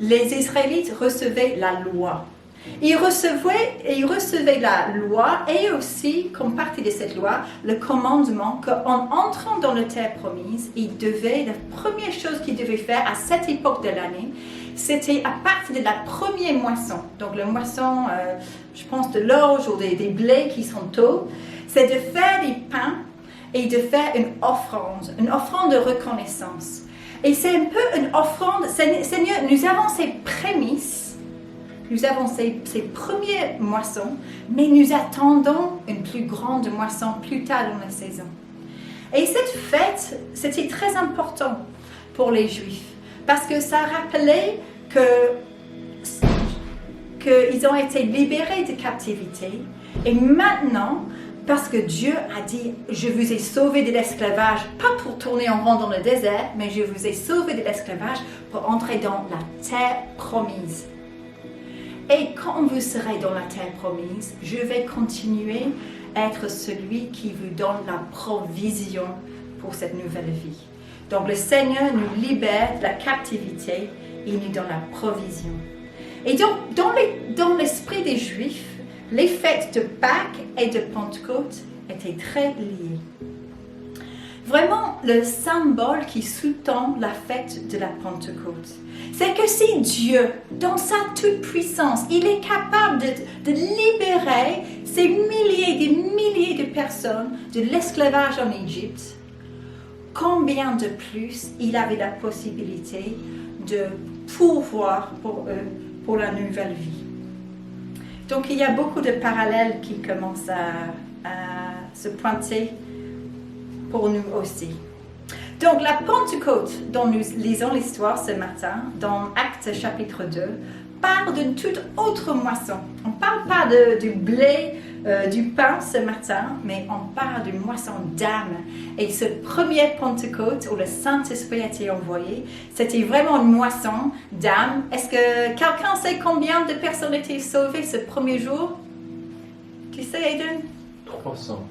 les Israélites recevaient la loi. Ils recevaient la loi et aussi, comme partie de cette loi, le commandement qu'en entrant dans la terre promise, la première chose qu'ils devaient faire à cette époque de l'année, c'était à partir de la première moisson, donc la moisson, je pense, de l'orge ou des blés qui sont tôt, c'est de faire des pains et de faire une offrande de reconnaissance. Et c'est un peu une offrande, Seigneur, nous avons ces prémices, nous avons ces premières moissons, mais nous attendons une plus grande moisson plus tard dans la saison. Et cette fête, c'était très important pour les Juifs, parce que ça rappelait qu'ils ont été libérés de captivité, et maintenant, parce que Dieu a dit, je vous ai sauvés de l'esclavage, pas pour tourner en rond dans le désert, mais je vous ai sauvés de l'esclavage pour entrer dans la terre promise. Et quand vous serez dans la terre promise, je vais continuer à être celui qui vous donne la provision pour cette nouvelle vie. Donc le Seigneur nous libère de la captivité, il nous donne la provision. Et donc, dans l'esprit des Juifs, les fêtes de Pâques et de Pentecôte étaient très liées. Vraiment, le symbole qui sous-tend la fête de la Pentecôte, c'est que si Dieu, dans sa toute-puissance, il est capable de libérer ces milliers et des milliers de personnes de l'esclavage en Égypte, combien de plus il avait la possibilité de pourvoir pour eux pour la nouvelle vie. Donc il y a beaucoup de parallèles qui commencent à se pointer pour nous aussi. Donc la Pentecôte dont nous lisons l'histoire ce matin, dans Actes chapitre 2, parle d'une toute autre moisson. On ne parle pas du blé, du pain ce matin, mais on parle d'une moisson d'âme. Et ce premier Pentecôte où le Saint-Esprit a été envoyé, c'était vraiment une moisson d'âme. Est-ce que quelqu'un sait combien de personnes étaient sauvées ce premier jour? Tu sais, Aiden? 300.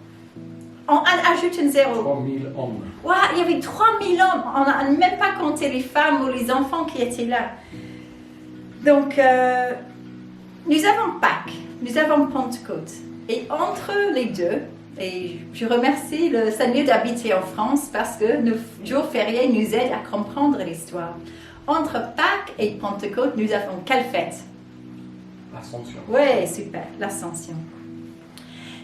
On ajoute un zéro. 3000 hommes. Ouais, il y avait 3000 hommes. On n'a même pas compté les femmes ou les enfants qui étaient là. Donc, nous avons Pâques, nous avons Pentecôte. Et entre les deux, et je remercie le Seigneur d'habiter en France parce que nos jours fériés nous aident à comprendre l'histoire. Entre Pâques et Pentecôte, nous avons quelle fête? L'Ascension. Oui, super, l'Ascension.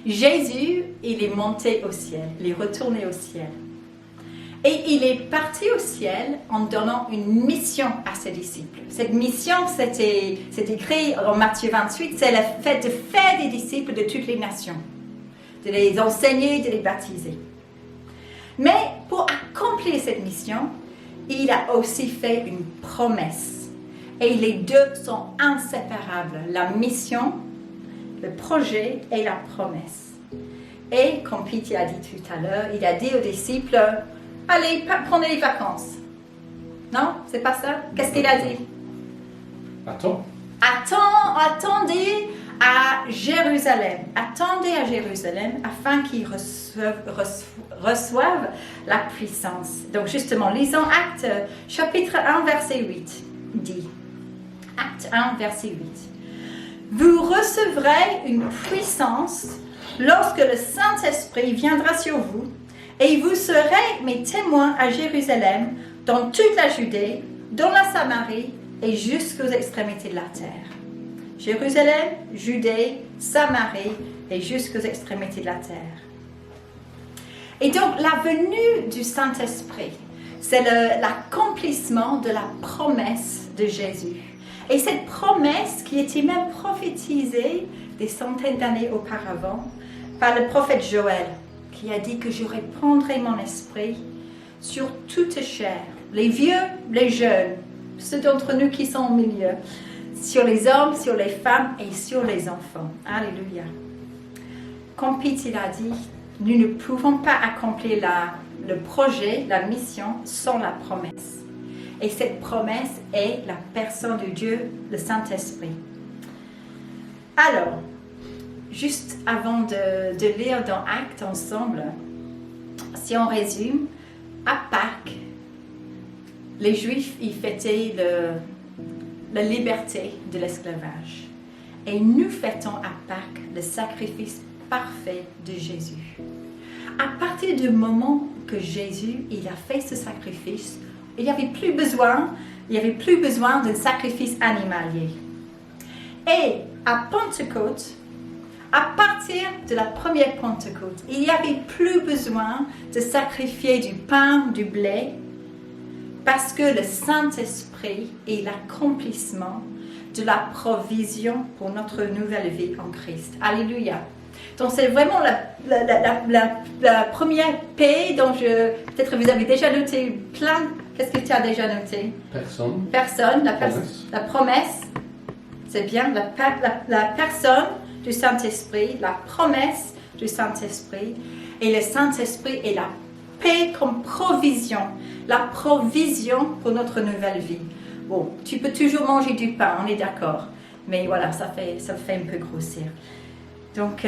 Jésus, il est monté au ciel, il est retourné au ciel. Et il est parti au ciel en donnant une mission à ses disciples. Cette mission, c'est écrit en Matthieu 28, c'est le fait de faire des disciples de toutes les nations, de les enseigner, de les baptiser. Mais pour accomplir cette mission, il a aussi fait une promesse. Et les deux sont inséparables, la mission, le projet et la promesse. Et comme Pete a dit tout à l'heure, il a dit aux disciples, allez, prenez les vacances. Non, c'est pas ça? Qu'est-ce qu'il a dit? Attendez à Jérusalem. Attendez à Jérusalem afin qu'ils reçoivent la puissance. Donc justement, lisons Actes chapitre 1, verset 8. Dit, Acte 1, verset 8. Vous recevrez une puissance lorsque le Saint-Esprit viendra sur vous, et vous serez mes témoins à Jérusalem, dans toute la Judée, dans la Samarie et jusqu'aux extrémités de la terre. Jérusalem, Judée, Samarie et jusqu'aux extrémités de la terre. Et donc la venue du Saint-Esprit, c'est l'accomplissement de la promesse de Jésus. Et cette promesse qui était même prophétisée des centaines d'années auparavant par le prophète Joël, qui a dit que je répandrai mon esprit sur toute chair, les vieux, les jeunes, ceux d'entre nous qui sont au milieu, sur les hommes, sur les femmes et sur les enfants. Alléluia. Comme Pete il a dit, nous ne pouvons pas accomplir le projet, la mission, sans la promesse. Et cette promesse est la personne de Dieu, le Saint-Esprit. Alors, juste avant de lire dans Actes ensemble, si on résume, à Pâques, les Juifs ils fêtaient la liberté de l'esclavage. Et nous fêtons à Pâques le sacrifice parfait de Jésus. À partir du moment que Jésus il a fait ce sacrifice, il n'y avait plus besoin d'un sacrifice animalier. Et à Pentecôte, à partir de la première Pentecôte, il n'y avait plus besoin de sacrifier du pain, du blé, parce que le Saint-Esprit est l'accomplissement de la provision pour notre nouvelle vie en Christ. Alléluia. Donc c'est vraiment la première paix dont peut-être vous avez déjà noté plein. Qu'est-ce que tu as déjà noté? Personne. La promesse. C'est bien. La personne du Saint-Esprit, la promesse du Saint-Esprit. Et le Saint-Esprit est la paix comme provision. La provision pour notre nouvelle vie. Bon, tu peux toujours manger du pain, on est d'accord. Mais voilà, ça fait un peu grossir. Donc,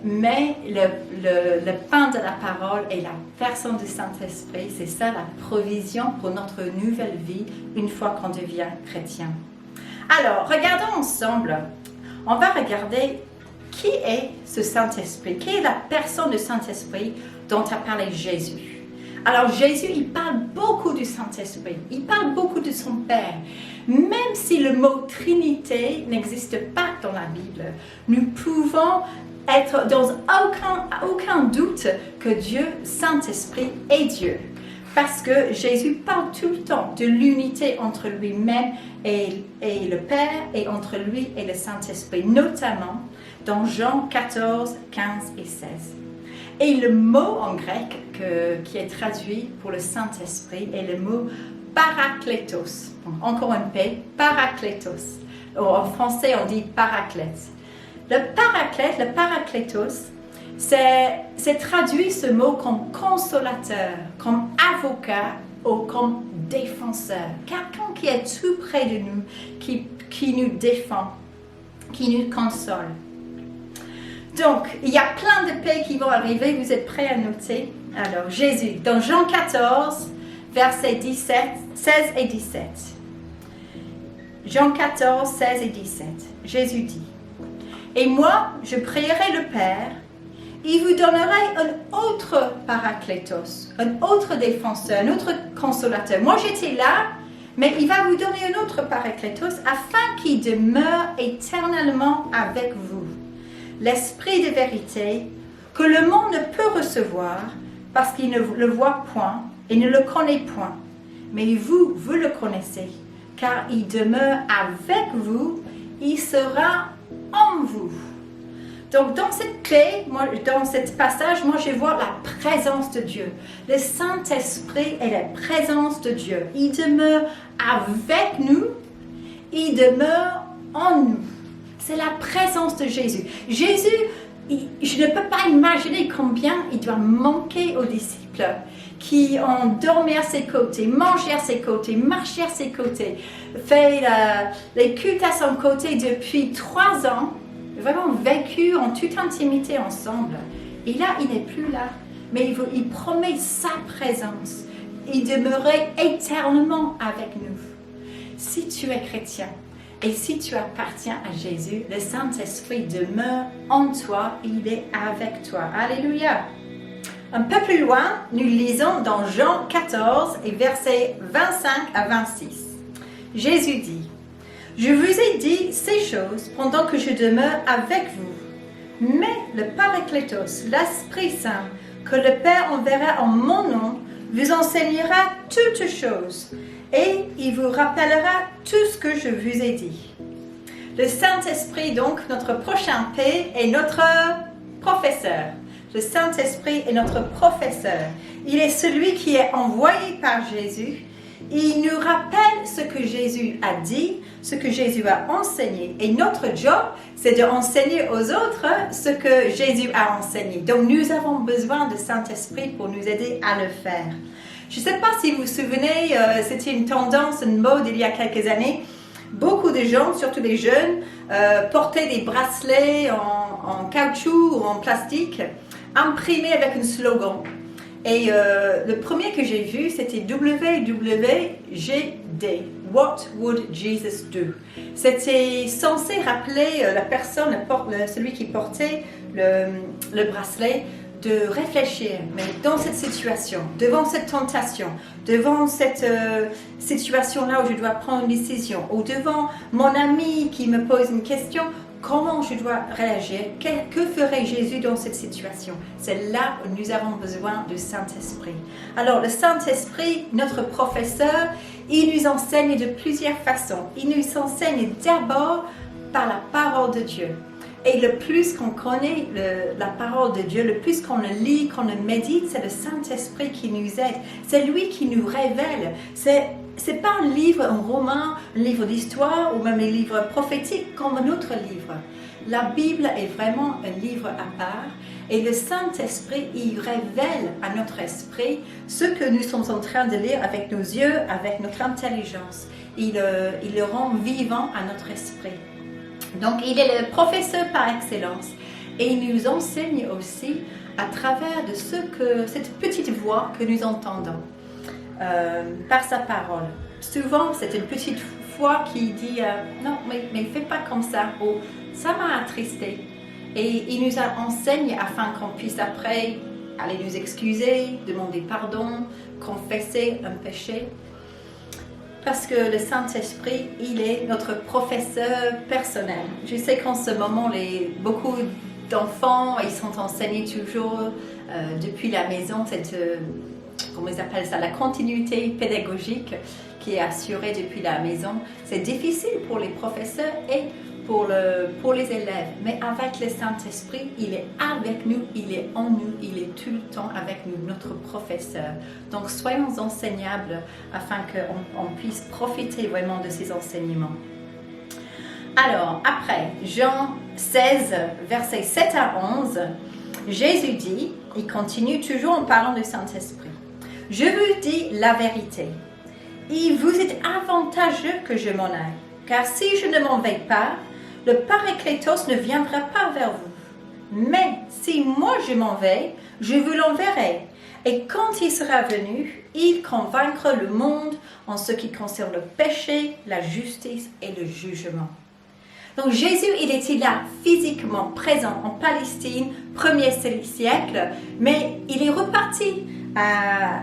mais le pain de la parole et la personne du Saint-Esprit, c'est ça la provision pour notre nouvelle vie une fois qu'on devient chrétien. Alors, regardons ensemble. On va regarder qui est ce Saint-Esprit, qui est la personne du Saint-Esprit dont a parlé Jésus. Alors Jésus, il parle beaucoup du Saint-Esprit, il parle beaucoup de son Père. Même si le mot Trinité n'existe pas dans la Bible, nous pouvons être dans aucun doute que Dieu, Saint-Esprit, est Dieu. Parce que Jésus parle tout le temps de l'unité entre lui-même et le Père et entre lui et le Saint-Esprit, notamment dans Jean 14, 15 et 16. Et le mot en grec qui est traduit pour le Saint-Esprit est le mot parakletos. Encore une paix, parakletos. En français, on dit paraclète. Le parakletos, c'est traduit ce mot comme consolateur, comme avocat ou comme défenseur. Quelqu'un qui est tout près de nous, qui nous défend, qui nous console. Donc, il y a plein de paix qui vont arriver. Vous êtes prêts à noter? Alors, Jésus, dans Jean 14, versets 16 et 17. Jean 14, 16 et 17. Jésus dit, « Et moi, je prierai le Père, il vous donnerait un autre parakletos, un autre défenseur, un autre consolateur. Moi, j'étais là, mais il va vous donner un autre parakletos afin qu'il demeure éternellement avec vous. L'Esprit de vérité que le monde ne peut recevoir parce qu'il ne le voit point et ne le connaît point. Mais vous le connaissez, car il demeure avec vous, il sera en vous. » Donc dans cette paix, dans ce passage, je vois la présence de Dieu. Le Saint-Esprit est la présence de Dieu. Il demeure avec nous, il demeure en nous. C'est la présence de Jésus. Jésus, je ne peux pas imaginer combien il doit manquer aux disciples qui ont dormi à ses côtés, mangé à ses côtés, marché à ses côtés, fait les cultes à son côté depuis 3 ans, vraiment vécu en toute intimité ensemble. Et là, il n'est plus là, mais il promet sa présence. Il demeurait éternellement avec nous. Si tu es chrétien, et si tu appartiens à Jésus, le Saint-Esprit demeure en toi, il est avec toi. Alléluia. Un peu plus loin, nous lisons dans Jean 14 et versets 25 à 26. Jésus dit, « Je vous ai dit ces choses pendant que je demeure avec vous. Mais le Parakletos, l'Esprit Saint, que le Père enverra en mon nom, vous enseignera toutes choses. Et il vous rappellera tout ce que je vous ai dit. » Le Saint-Esprit, donc, notre prochain paix, est notre professeur. Le Saint-Esprit est notre professeur. Il est celui qui est envoyé par Jésus. Il nous rappelle ce que Jésus a dit, ce que Jésus a enseigné. Et notre job, c'est d'enseigner aux autres ce que Jésus a enseigné. Donc, nous avons besoin du Saint-Esprit pour nous aider à le faire. Je ne sais pas si vous vous souvenez, c'était une tendance, une mode il y a quelques années, beaucoup de gens, surtout les jeunes, portaient des bracelets en caoutchouc ou en plastique, imprimés avec un slogan. Et le premier que j'ai vu, c'était WWJD. What would Jesus do? C'était censé rappeler la personne, celui qui portait le bracelet, de réfléchir, mais dans cette situation, devant cette tentation, devant cette situation-là où je dois prendre une décision, ou devant mon ami qui me pose une question, comment je dois réagir? Que ferait Jésus dans cette situation? C'est là où nous avons besoin du Saint-Esprit. Alors, le Saint-Esprit, notre professeur, il nous enseigne de plusieurs façons. Il nous enseigne d'abord par la parole de Dieu. Et le plus qu'on connaît la parole de Dieu, le plus qu'on le lit, qu'on le médite, c'est le Saint-Esprit qui nous aide. C'est lui qui nous révèle. C'est pas un livre, un roman, un livre d'histoire ou même un livre prophétique comme un autre livre. La Bible est vraiment un livre à part et le Saint-Esprit, il révèle à notre esprit ce que nous sommes en train de lire avec nos yeux, avec notre intelligence. Il le rend vivant à notre esprit. Donc, il est le professeur par excellence et il nous enseigne aussi à travers de cette petite voix que nous entendons par sa parole. Souvent, c'est une petite voix qui dit non, mais fais pas comme ça, ou ça m'a attristé. Et il nous enseigne afin qu'on puisse après aller nous excuser, demander pardon, confesser un péché. Parce que le Saint-Esprit, il est notre professeur personnel. Je sais qu'en ce moment, beaucoup d'enfants, ils sont enseignés toujours depuis la maison, comment ils appellent ça, la continuité pédagogique qui est assurée depuis la maison. C'est difficile pour les professeurs et pour les élèves. Mais avec le Saint-Esprit, il est avec nous, il est en nous, il est tout le temps avec nous, notre professeur. Donc soyons enseignables afin qu'on puisse profiter vraiment de ces enseignements. Alors, après, Jean 16, versets 7 à 11, Jésus dit, il continue toujours en parlant du Saint-Esprit. « Je vous dis la vérité, il vous est avantageux que je m'en aille, car si je ne m'en vais pas, le Paraklétos ne viendra pas vers vous. Mais si moi je m'en vais, je vous l'enverrai. Et quand il sera venu, il convaincra le monde en ce qui concerne le péché, la justice et le jugement. » Donc Jésus, il était là physiquement présent en Palestine, 1er siècle, mais il est reparti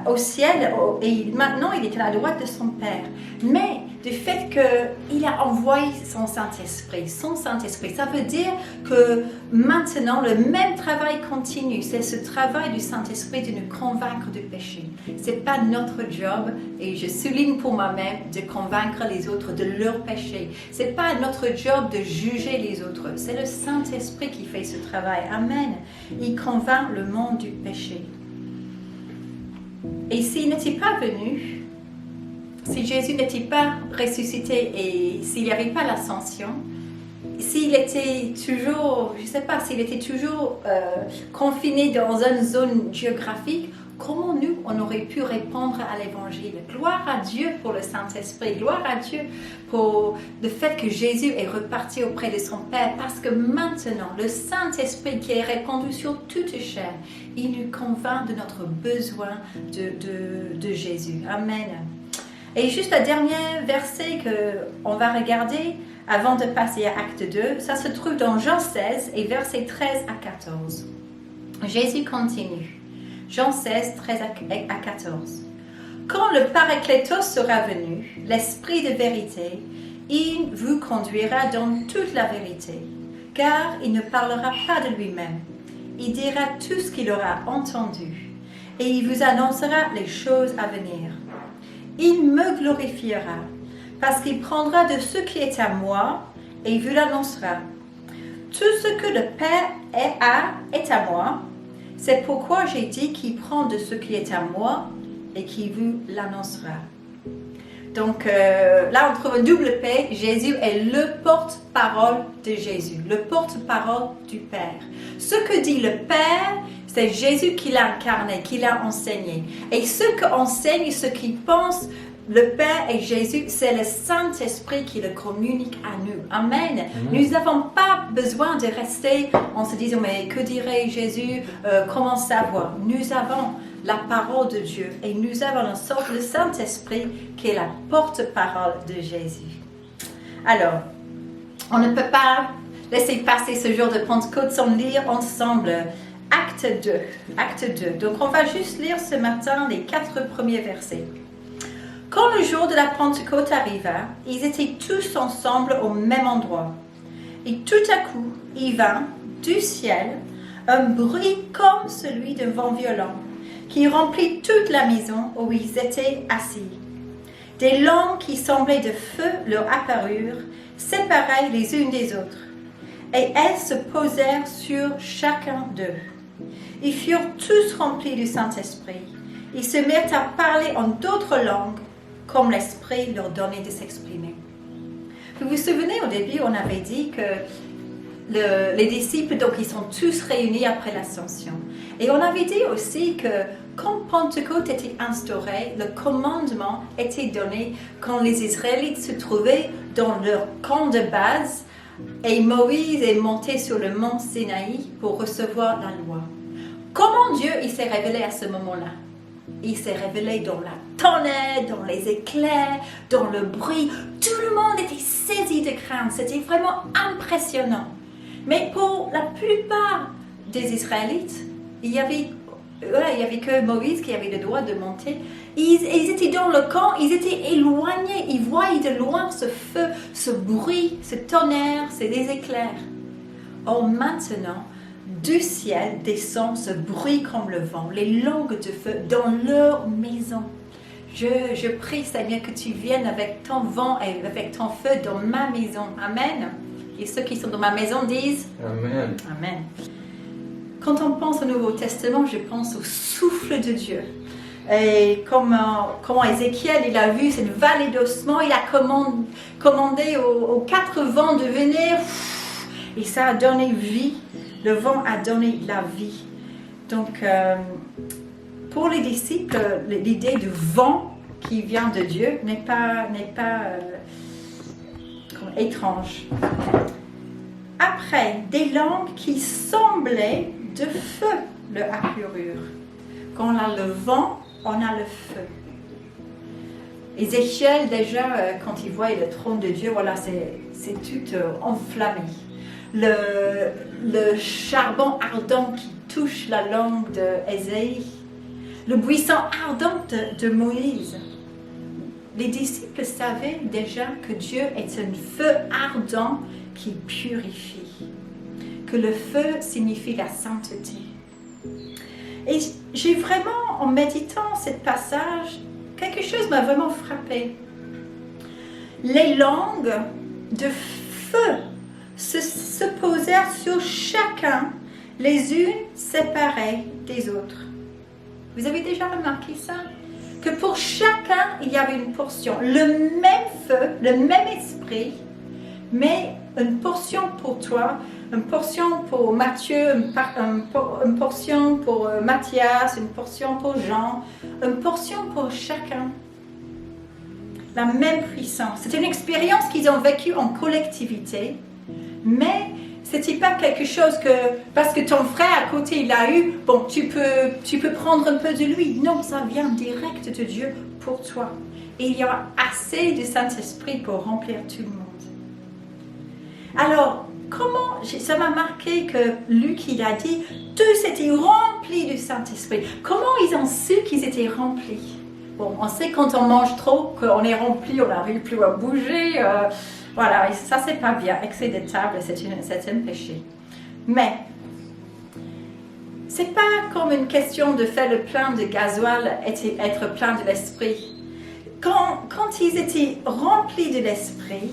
au ciel et maintenant il est à la droite de son Père. Mais du fait qu'il a envoyé son Saint-Esprit, ça veut dire que maintenant le même travail continue. C'est ce travail du Saint-Esprit de nous convaincre du péché. Ce n'est pas notre job, et je souligne pour moi-même, de convaincre les autres de leur péché. Ce n'est pas notre job de juger les autres. C'est le Saint-Esprit qui fait ce travail. Amen. Il convainc le monde du péché. Et s'il n'était pas venu, si Jésus n'était pas ressuscité et s'il n'y avait pas l'ascension, s'il était toujours, je ne sais pas, s'il était toujours confiné dans une zone géographique, comment nous, on aurait pu répondre à l'évangile? Gloire à Dieu pour le Saint-Esprit, gloire à Dieu pour le fait que Jésus est reparti auprès de son Père, parce que maintenant, le Saint-Esprit qui est répandu sur toute chair, il nous convainc de notre besoin de Jésus. Amen. Et juste le dernier verset qu'on va regarder avant de passer à Acte 2, ça se trouve dans Jean 16 et versets 13 à 14. Jésus continue. Jean 16, 13 à 14. Quand le Paraklétos sera venu, l'Esprit de vérité, il vous conduira dans toute la vérité, car il ne parlera pas de lui-même. Il dira tout ce qu'il aura entendu, et il vous annoncera les choses à venir. Il me glorifiera, parce qu'il prendra de ce qui est à moi, et il vous l'annoncera. Tout ce que le Père est à moi. C'est pourquoi j'ai dit qu'il prend de ce qui est à moi et qu'il vous l'annoncera. Donc là, on trouve un double P. Jésus est le porte-parole de Jésus, le porte-parole du Père. Ce que dit le Père, c'est Jésus qui l'a incarné, qui l'a enseigné. Et ce qu'enseigne, ce qu'il pense, le Père et Jésus, c'est le Saint-Esprit qui le communique à nous. Amen. Nous n'avons pas besoin de rester en se disant, mais que dirait Jésus, comment savoir? Nous avons la parole de Dieu et nous avons en sorte le Saint-Esprit qui est la porte-parole de Jésus. Alors, on ne peut pas laisser passer ce jour de Pentecôte sans lire ensemble Acte 2. Acte 2. Donc, on va juste lire ce matin les 4 premiers versets. Quand le jour de la Pentecôte arriva, ils étaient tous ensemble au même endroit. Et tout à coup, il vint du ciel un bruit comme celui d'un vent violent, qui remplit toute la maison où ils étaient assis. Des langues qui semblaient de feu leur apparurent, séparées les unes des autres, et elles se posèrent sur chacun d'eux. Ils furent tous remplis du Saint-Esprit. Ils se mirent à parler en d'autres langues, comme l'Esprit leur donnait de s'exprimer. Vous vous souvenez, au début, on avait dit que les disciples, donc, ils sont tous réunis après l'Ascension. Et on avait dit aussi que quand Pentecôte était instauré, le commandement était donné quand les Israélites se trouvaient dans leur camp de base et Moïse est monté sur le mont Sinaï pour recevoir la loi. Comment Dieu il s'est révélé à ce moment-là? Il s'est révélé dans la tonnerre, dans les éclairs, dans le bruit. Tout le monde était saisi de crainte. C'était vraiment impressionnant. Mais pour la plupart des Israélites, il y avait que Moïse qui avait le droit de monter. Ils étaient dans le camp, ils étaient éloignés. Ils voyaient de loin ce feu, ce bruit, ce tonnerre, ces éclairs. Or maintenant, du ciel descend ce bruit comme le vent, les langues de feu dans leur maison. Je prie, Seigneur, que tu viennes avec ton vent et avec ton feu dans ma maison. Amen. Et ceux qui sont dans ma maison disent Amen. Amen. Quand on pense au Nouveau Testament, je pense au souffle de Dieu. Et comment Ézéchiel, il a vu cette vallée d'ossements, il a commandé aux 4 vents de venir, et ça a donné vie. Le vent a donné la vie. Donc, pour les disciples, l'idée du vent qui vient de Dieu n'est pas étrange. Après, des langues qui semblaient de feu leur apparurent. Quand on a le vent, on a le feu. Ézéchiel, déjà, quand il voit le trône de Dieu, voilà, c'est tout enflammé. Le charbon ardent qui touche la langue d'Ésaïe, le buisson ardent de Moïse. Les disciples savaient déjà que Dieu est un feu ardent qui purifie, que le feu signifie la sainteté. Et j'ai vraiment, en méditant ce passage, quelque chose m'a vraiment frappé. Les langues de feu se posèrent sur chacun, les unes séparées des autres. Vous avez déjà remarqué ça? Que pour chacun, il y avait une portion. Le même feu, le même esprit, mais une portion pour toi, une portion pour Matthieu, une portion pour Matthias, une portion pour Jean, une portion pour chacun. La même puissance. C'est une expérience qu'ils ont vécue en collectivité, mais ce n'était pas quelque chose que, parce que ton frère à côté il l'a eu, bon, tu peux prendre un peu de lui. Non, ça vient direct de Dieu pour toi. Et il y a assez de Saint-Esprit pour remplir tout le monde. Alors, ça m'a marqué que Luc, il a dit, tous étaient remplis du Saint-Esprit. Comment ils ont su qu'ils étaient remplis? Bon, on sait quand on mange trop, qu'on est rempli, on n'arrive plus à bouger. Voilà, et ça c'est pas bien. Excès de table, c'est un péché. Mais, c'est pas comme une question de faire le plein de gasoil et être plein de l'esprit. Quand ils étaient remplis de l'esprit,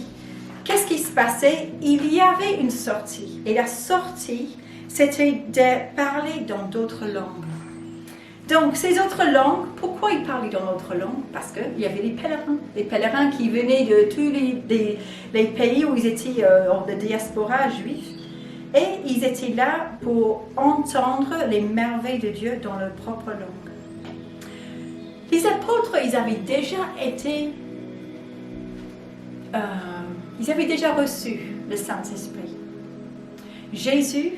qu'est-ce qui se passait? Il y avait une sortie. Et la sortie, c'était de parler dans d'autres langues. Donc, ces autres langues, pourquoi ils parlaient dans d'autres langues? Parce qu'il y avait les pèlerins qui venaient de tous les pays où ils étaient en diaspora juif. Et ils étaient là pour entendre les merveilles de Dieu dans leur propre langue. Les apôtres, ils avaient déjà reçu le Saint-Esprit. Jésus,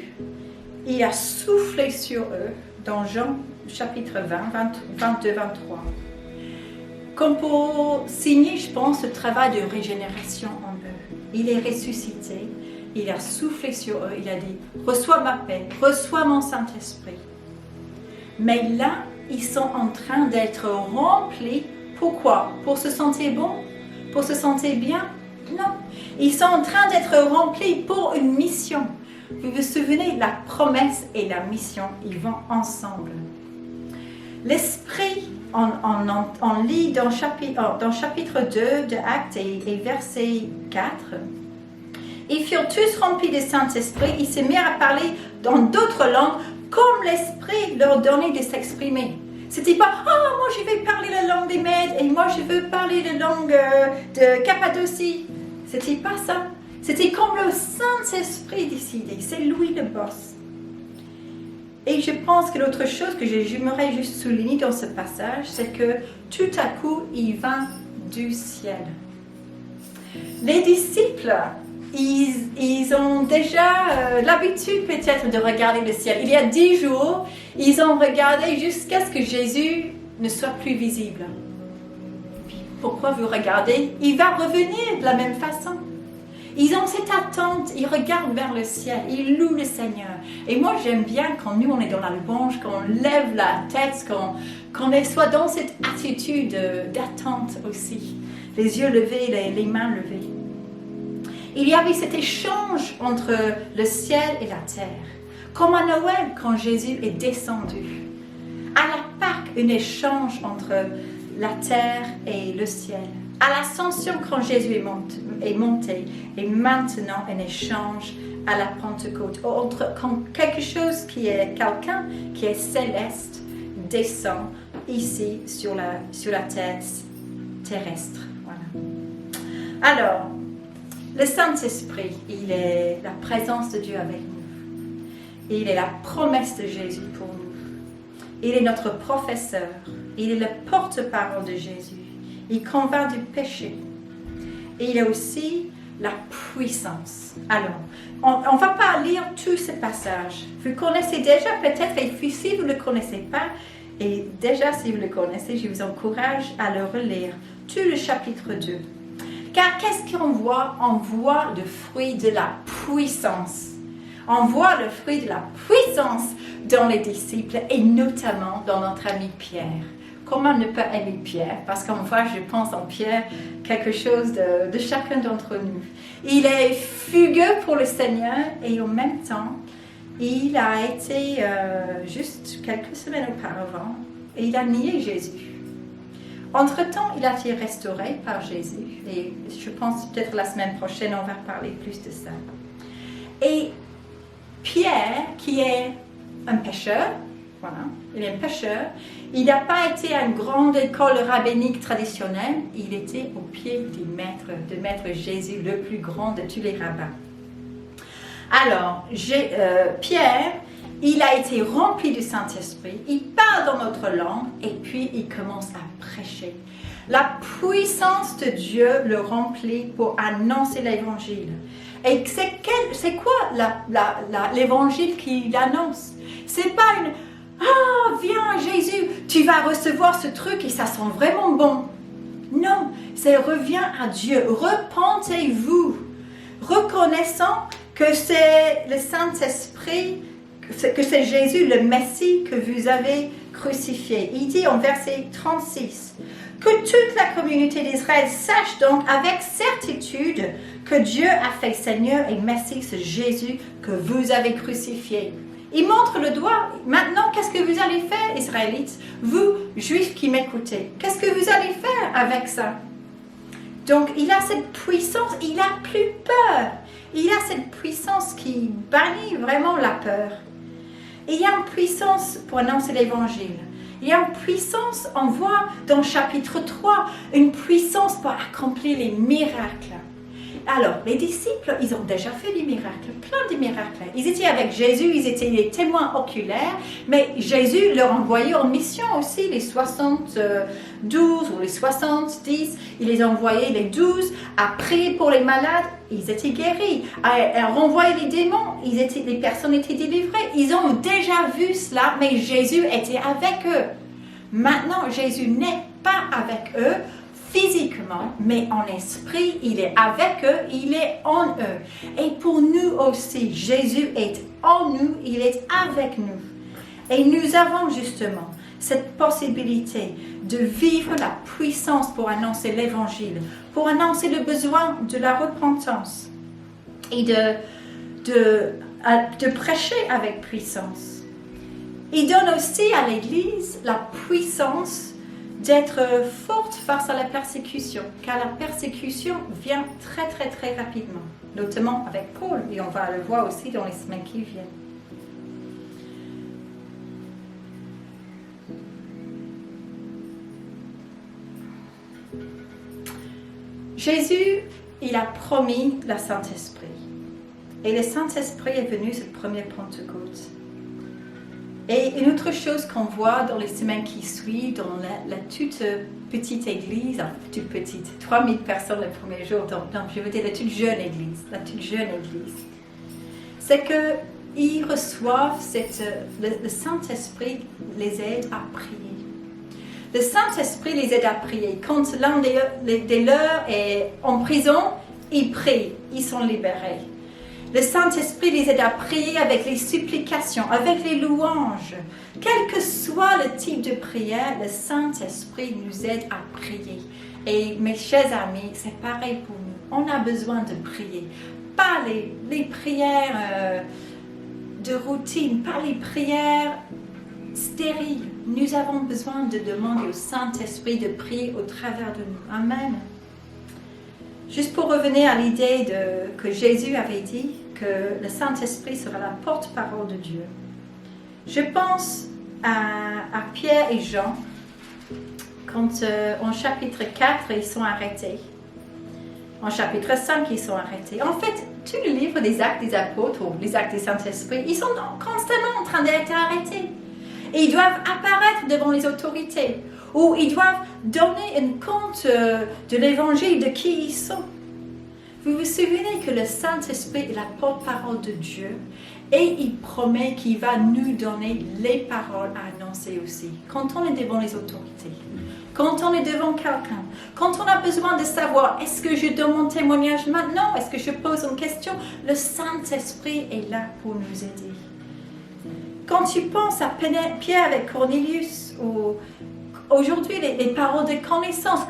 il a soufflé sur eux dans Jean chapitre 20, 22, 23. Comme pour signer, je pense, le travail de régénération en eux. Il est ressuscité, il a soufflé sur eux, il a dit « Reçois ma paix, reçois mon Saint-Esprit ». Mais là, ils sont en train d'être remplis. Pourquoi? Pour se sentir bon? Pour se sentir bien? Non. Ils sont en train d'être remplis pour une mission. Vous vous souvenez, la promesse et la mission, ils vont ensemble. L'Esprit, on lit dans chapitre 2 de Actes et verset 4. Ils furent tous remplis du Saint-Esprit, ils se mirent à parler dans d'autres langues, comme l'Esprit leur donnait de s'exprimer. C'était pas « Ah, moi je vais parler la langue des Mèdes et moi je veux parler la langue de Cappadocie ». C'était pas ça. C'était comme le Saint-Esprit décidé. C'est lui le boss. Et je pense que l'autre chose que j'aimerais juste souligner dans ce passage, c'est que tout à coup, il vint du ciel. Les disciples, ils ont déjà l'habitude peut-être de regarder le ciel. Il y a 10 jours, ils ont regardé jusqu'à ce que Jésus ne soit plus visible. Pourquoi vous regardez? Il va revenir de la même façon. Ils ont cette attente, ils regardent vers le ciel, ils louent le Seigneur. Et moi, j'aime bien quand nous, on est dans la louange, qu'on lève la tête, qu'on soit dans cette attitude d'attente aussi. Les yeux levés, les mains levées. Il y avait cet échange entre le ciel et la terre. Comme à Noël, quand Jésus est descendu. À la Pâque, un échange entre la terre et le ciel. À l'ascension, quand Jésus est monté, et maintenant un échange à la Pentecôte, quand quelqu'un qui est céleste descend ici sur la terre terrestre. Voilà. Alors, le Saint-Esprit, il est la présence de Dieu avec nous. Il est la promesse de Jésus pour nous. Il est notre professeur. Il est le porte-parole de Jésus. Il convainc du péché. Et il a aussi la puissance. Alors, on ne va pas lire tout ce passage. Vous connaissez déjà peut-être, et si vous ne le connaissez pas, et déjà si vous le connaissez, je vous encourage à le relire, tout le chapitre 2. Car qu'est-ce qu'on voit? On voit le fruit de la puissance. On voit le fruit de la puissance dans les disciples et notamment dans notre ami Pierre. Comment ne pas aimer Pierre? Parce qu'on voit, je pense en Pierre, quelque chose de chacun d'entre nous. Il est fugueux pour le Seigneur et en même temps, il a été, juste quelques semaines auparavant, et il a nié Jésus. Entre-temps, il a été restauré par Jésus. Et je pense peut-être la semaine prochaine, on va parler plus de ça. Et Pierre, qui est un pécheur, voilà, il est un pécheur, il n'a pas été à une grande école rabbinique traditionnelle, il était au pied du maître Jésus, le plus grand de tous les rabbins. Alors, Pierre, il a été rempli du Saint-Esprit, il parle dans notre langue et puis il commence à prêcher. La puissance de Dieu le remplit pour annoncer l'évangile. Et c'est quoi l'évangile qu'il annonce? C'est pas une « Ah, viens Jésus, tu vas recevoir ce truc et ça sent vraiment bon. » Non, c'est « Reviens à Dieu, repentez-vous, reconnaissant que c'est le Saint-Esprit, que c'est Jésus le Messie que vous avez crucifié. » Il dit en verset 36 « Que toute la communauté d'Israël sache donc avec certitude que Dieu a fait Seigneur et Messie ce Jésus que vous avez crucifié. » Il montre le doigt. Maintenant, qu'est-ce que vous allez faire, Israélites? Vous, Juifs qui m'écoutez, qu'est-ce que vous allez faire avec ça? Donc, il a cette puissance, il n'a plus peur. Il a cette puissance qui bannit vraiment la peur. Et il y a une puissance pour annoncer l'évangile. Il y a une puissance, on voit dans chapitre 3, une puissance pour accomplir les miracles. Alors, les disciples, ils ont déjà fait des miracles, plein de miracles. Ils étaient avec Jésus, ils étaient les témoins oculaires, mais Jésus leur envoyait en mission aussi, les 72 ou les 70. Il les envoyait, les 12, à prier pour les malades, ils étaient guéris. À renvoyer les démons, les personnes étaient délivrées. Ils ont déjà vu cela, mais Jésus était avec eux. Maintenant, Jésus n'est pas avec eux, physiquement, mais en esprit, il est avec eux, il est en eux. Et pour nous aussi, Jésus est en nous, il est avec nous. Et nous avons justement cette possibilité de vivre la puissance pour annoncer l'évangile, pour annoncer le besoin de la repentance et de prêcher avec puissance. Il donne aussi à l'Église la puissance d'être forte face à la persécution, car la persécution vient très très très rapidement, notamment avec Paul, et on va le voir aussi dans les semaines qui viennent. Jésus, il a promis le Saint-Esprit, et le Saint-Esprit est venu cette première Pentecôte. Et une autre chose qu'on voit dans les semaines qui suivent, dans la toute petite église, toute petite, 3000 personnes le premier jour, donc je veux dire la toute jeune église, c'est qu'ils reçoivent le Saint-Esprit les aide à prier. Le Saint-Esprit les aide à prier. Quand l'un des leurs est en prison, ils prient, ils sont libérés. Le Saint-Esprit les aide à prier avec les supplications, avec les louanges. Quel que soit le type de prière, le Saint-Esprit nous aide à prier. Et mes chers amis, c'est pareil pour nous. On a besoin de prier. Pas les prières de routine, pas les prières stériles. Nous avons besoin de demander au Saint-Esprit de prier au travers de nous. Amen. Juste pour revenir à l'idée que Jésus avait dit que le Saint-Esprit sera la porte-parole de Dieu. Je pense à Pierre et Jean, quand en chapitre 4, ils sont arrêtés. En chapitre 5, ils sont arrêtés. En fait, tout le livre des Actes des Apôtres, ou les Actes des Saint-Esprit, ils sont constamment en train d'être arrêtés. Et ils doivent apparaître devant les autorités, ou ils doivent donner un compte de l'évangile, de qui ils sont. Vous vous souvenez que le Saint-Esprit est la porte-parole de Dieu et il promet qu'il va nous donner les paroles à annoncer aussi. Quand on est devant les autorités, quand on est devant quelqu'un, quand on a besoin de savoir est-ce que je donne mon témoignage maintenant, est-ce que je pose une question, le Saint-Esprit est là pour nous aider. Quand tu penses à Pierre avec Cornelius ou aujourd'hui les paroles de connaissance,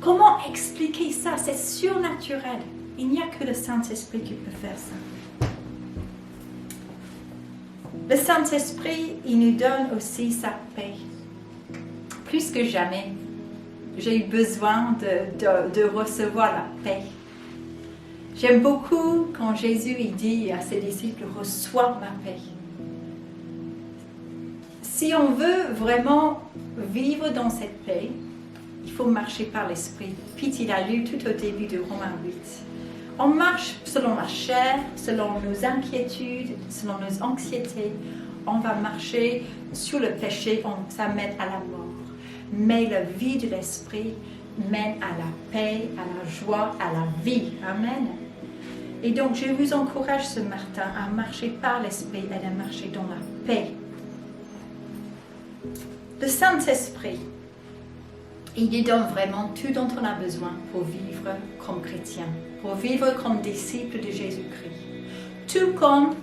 comment expliquer ça? C'est surnaturel. Il n'y a que le Saint-Esprit qui peut faire ça. Le Saint-Esprit, il nous donne aussi sa paix. Plus que jamais, j'ai eu besoin de recevoir la paix. J'aime beaucoup quand Jésus il dit à ses disciples, reçois ma paix. Si on veut vraiment vivre dans cette paix, il faut marcher par l'Esprit. Pete, il a lu tout au début de Romains 8. On marche selon la chair, selon nos inquiétudes, selon nos anxiétés. On va marcher sur le péché, ça mène à la mort. Mais la vie de l'Esprit mène à la paix, à la joie, à la vie. Amen. Et donc, je vous encourage ce matin à marcher par l'Esprit et à marcher dans la paix. Le Saint-Esprit, il nous donne vraiment tout dont on a besoin pour vivre comme chrétien, pour vivre comme disciples de Jésus-Christ. Tout comme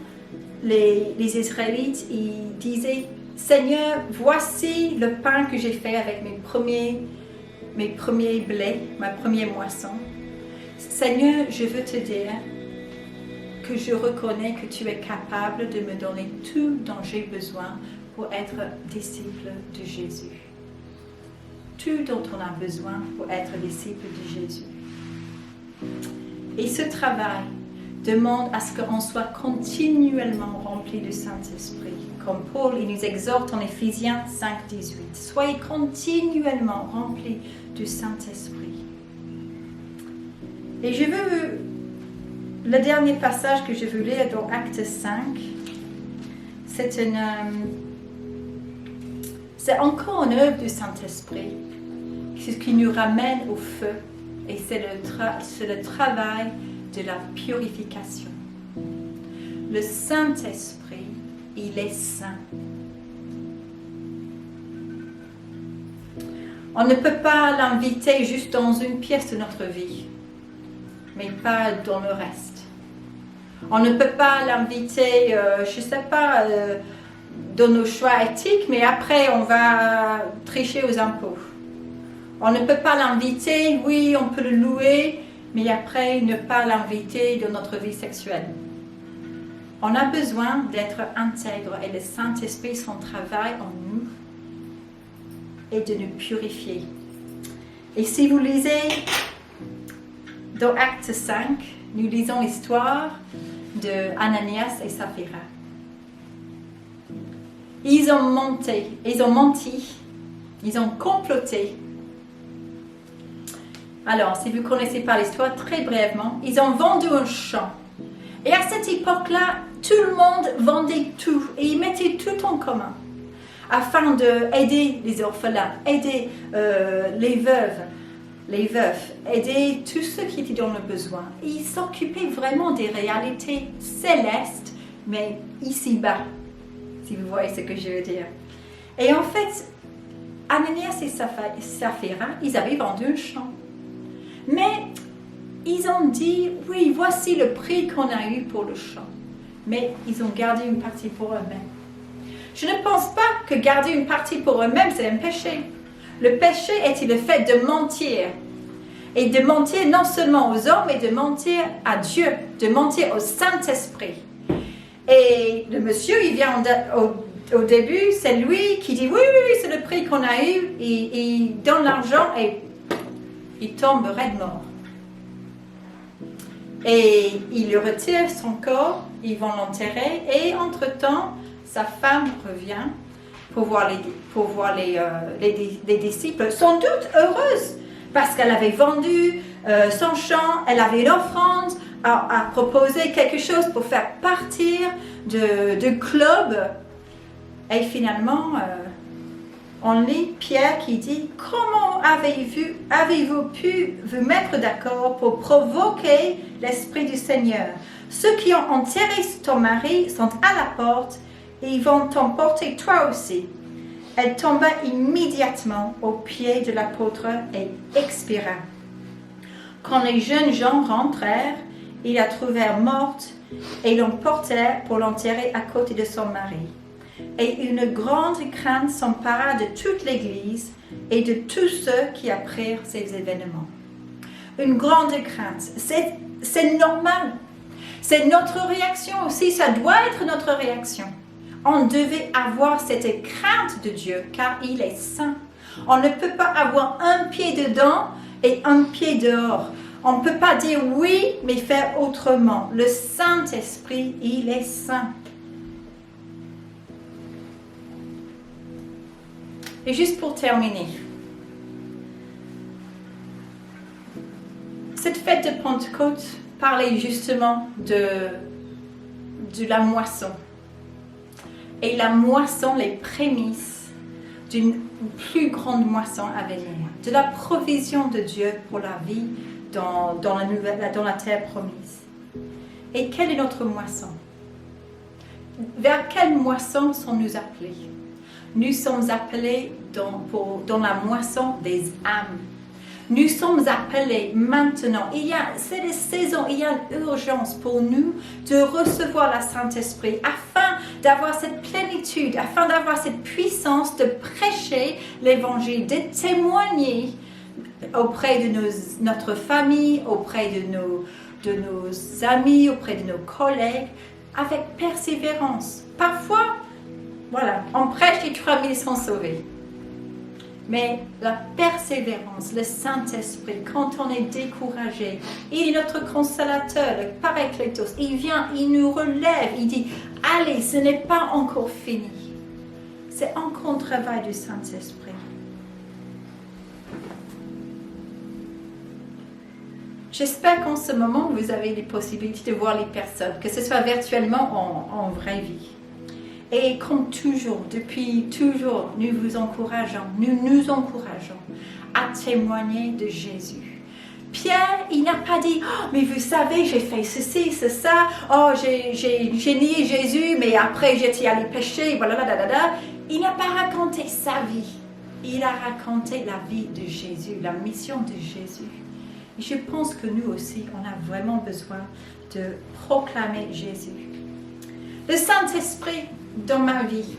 les Israélites, ils disaient, Seigneur, voici le pain que j'ai fait avec mes premiers blés, ma première moisson. Seigneur, je veux te dire que je reconnais que tu es capable de me donner tout dont j'ai besoin pour être disciple de Jésus. Tout dont on a besoin pour être disciple de Jésus. Et ce travail demande à ce qu'on soit continuellement rempli du Saint-Esprit. Comme Paul, il nous exhorte en Éphésiens 5, 18. Soyez continuellement remplis du Saint-Esprit. Et je veux le dernier passage que je veux lire dans Actes 5, c'est encore une œuvre du Saint-Esprit, ce qui nous ramène au feu, et c'est le travail de la purification. Le Saint-Esprit, il est saint. On ne peut pas l'inviter juste dans une pièce de notre vie, mais pas dans le reste. On ne peut pas l'inviter, je ne sais pas, dans nos choix éthiques, mais après on va tricher aux impôts. On ne peut pas l'inviter, oui, on peut le louer, mais après ne pas l'inviter dans notre vie sexuelle. On a besoin d'être intègre et le Saint-Esprit, son travail en nous, est de nous purifier. Et si vous lisez dans Actes 5, nous lisons l'histoire de Ananias et Saphira. Ils ont menti, ils ont comploté. Alors, si vous ne connaissez pas l'histoire, très brièvement, ils ont vendu un champ. Et à cette époque-là, tout le monde vendait tout et ils mettaient tout en commun afin d'aider les orphelins, aider les veufs, aider tous ceux qui étaient dans le besoin. Et ils s'occupaient vraiment des réalités célestes, mais ici-bas, si vous voyez ce que je veux dire. Et en fait, Ananias et Saphira, ils avaient vendu un champ. Mais ils ont dit, oui, voici le prix qu'on a eu pour le champ. Mais ils ont gardé une partie pour eux-mêmes. Je ne pense pas que garder une partie pour eux-mêmes, c'est un péché. Le péché était le fait de mentir. Et de mentir non seulement aux hommes, mais de mentir à Dieu, de mentir au Saint-Esprit. Et le monsieur, il vient au début, c'est lui qui dit, oui, c'est le prix qu'on a eu. Il donne l'argent et il tombe raide mort. Et il lui retire son corps, ils vont l'enterrer, et entre-temps, sa femme revient pour voir les disciples, sans doute heureuse, parce qu'elle avait vendu son champ, elle avait une offrande, a proposé quelque chose pour faire partir du club. Et finalement, on lit Pierre qui dit « Comment avez-vous pu vous mettre d'accord pour provoquer l'Esprit du Seigneur? Ceux qui ont enterré ton mari sont à la porte et ils vont t'emporter toi aussi. » Elle tomba immédiatement aux pieds de l'apôtre et expira. Quand les jeunes gens rentrèrent, ils la trouvèrent morte et l'emportèrent pour l'enterrer à côté de son mari. Et une grande crainte s'empara de toute l'Église et de tous ceux qui apprirent ces événements. Une grande crainte, c'est normal. C'est notre réaction aussi, ça doit être notre réaction. On devait avoir cette crainte de Dieu car il est saint. On ne peut pas avoir un pied dedans et un pied dehors. On ne peut pas dire oui mais faire autrement. Le Saint-Esprit, il est saint. Et juste pour terminer, cette fête de Pentecôte parlait justement de la moisson. Et la moisson, les prémices d'une plus grande moisson à venir, de la provision de Dieu pour la vie dans la terre promise. Et quelle est notre moisson? Vers quelle moisson sommes-nous appelés? Nous sommes appelés dans la moisson des âmes. Nous sommes appelés maintenant. C'est des saisons, il y a une urgence pour nous de recevoir le Saint-Esprit afin d'avoir cette plénitude, afin d'avoir cette puissance de prêcher l'Évangile, de témoigner auprès de notre famille, auprès de nos amis, auprès de nos collègues, avec persévérance. Parfois, voilà, on prêche et 3000 sont sauvés. Mais la persévérance, le Saint-Esprit, quand on est découragé, il est notre consolateur, le Paraclétos. Il vient, il nous relève, il dit, allez, ce n'est pas encore fini. C'est encore un travail du Saint-Esprit. J'espère qu'en ce moment, vous avez les possibilités de voir les personnes, que ce soit virtuellement ou en vraie vie. Et comme toujours, depuis toujours, nous vous encourageons, nous nous encourageons à témoigner de Jésus. Pierre, il n'a pas dit, oh, mais vous savez, j'ai fait ceci, c'est ça, oh, j'ai nié Jésus, mais après j'étais allé pécher, voilà, Il n'a pas raconté sa vie, il a raconté la vie de Jésus, la mission de Jésus. Et je pense que nous aussi, on a vraiment besoin de proclamer Jésus. Le Saint-Esprit dans ma vie,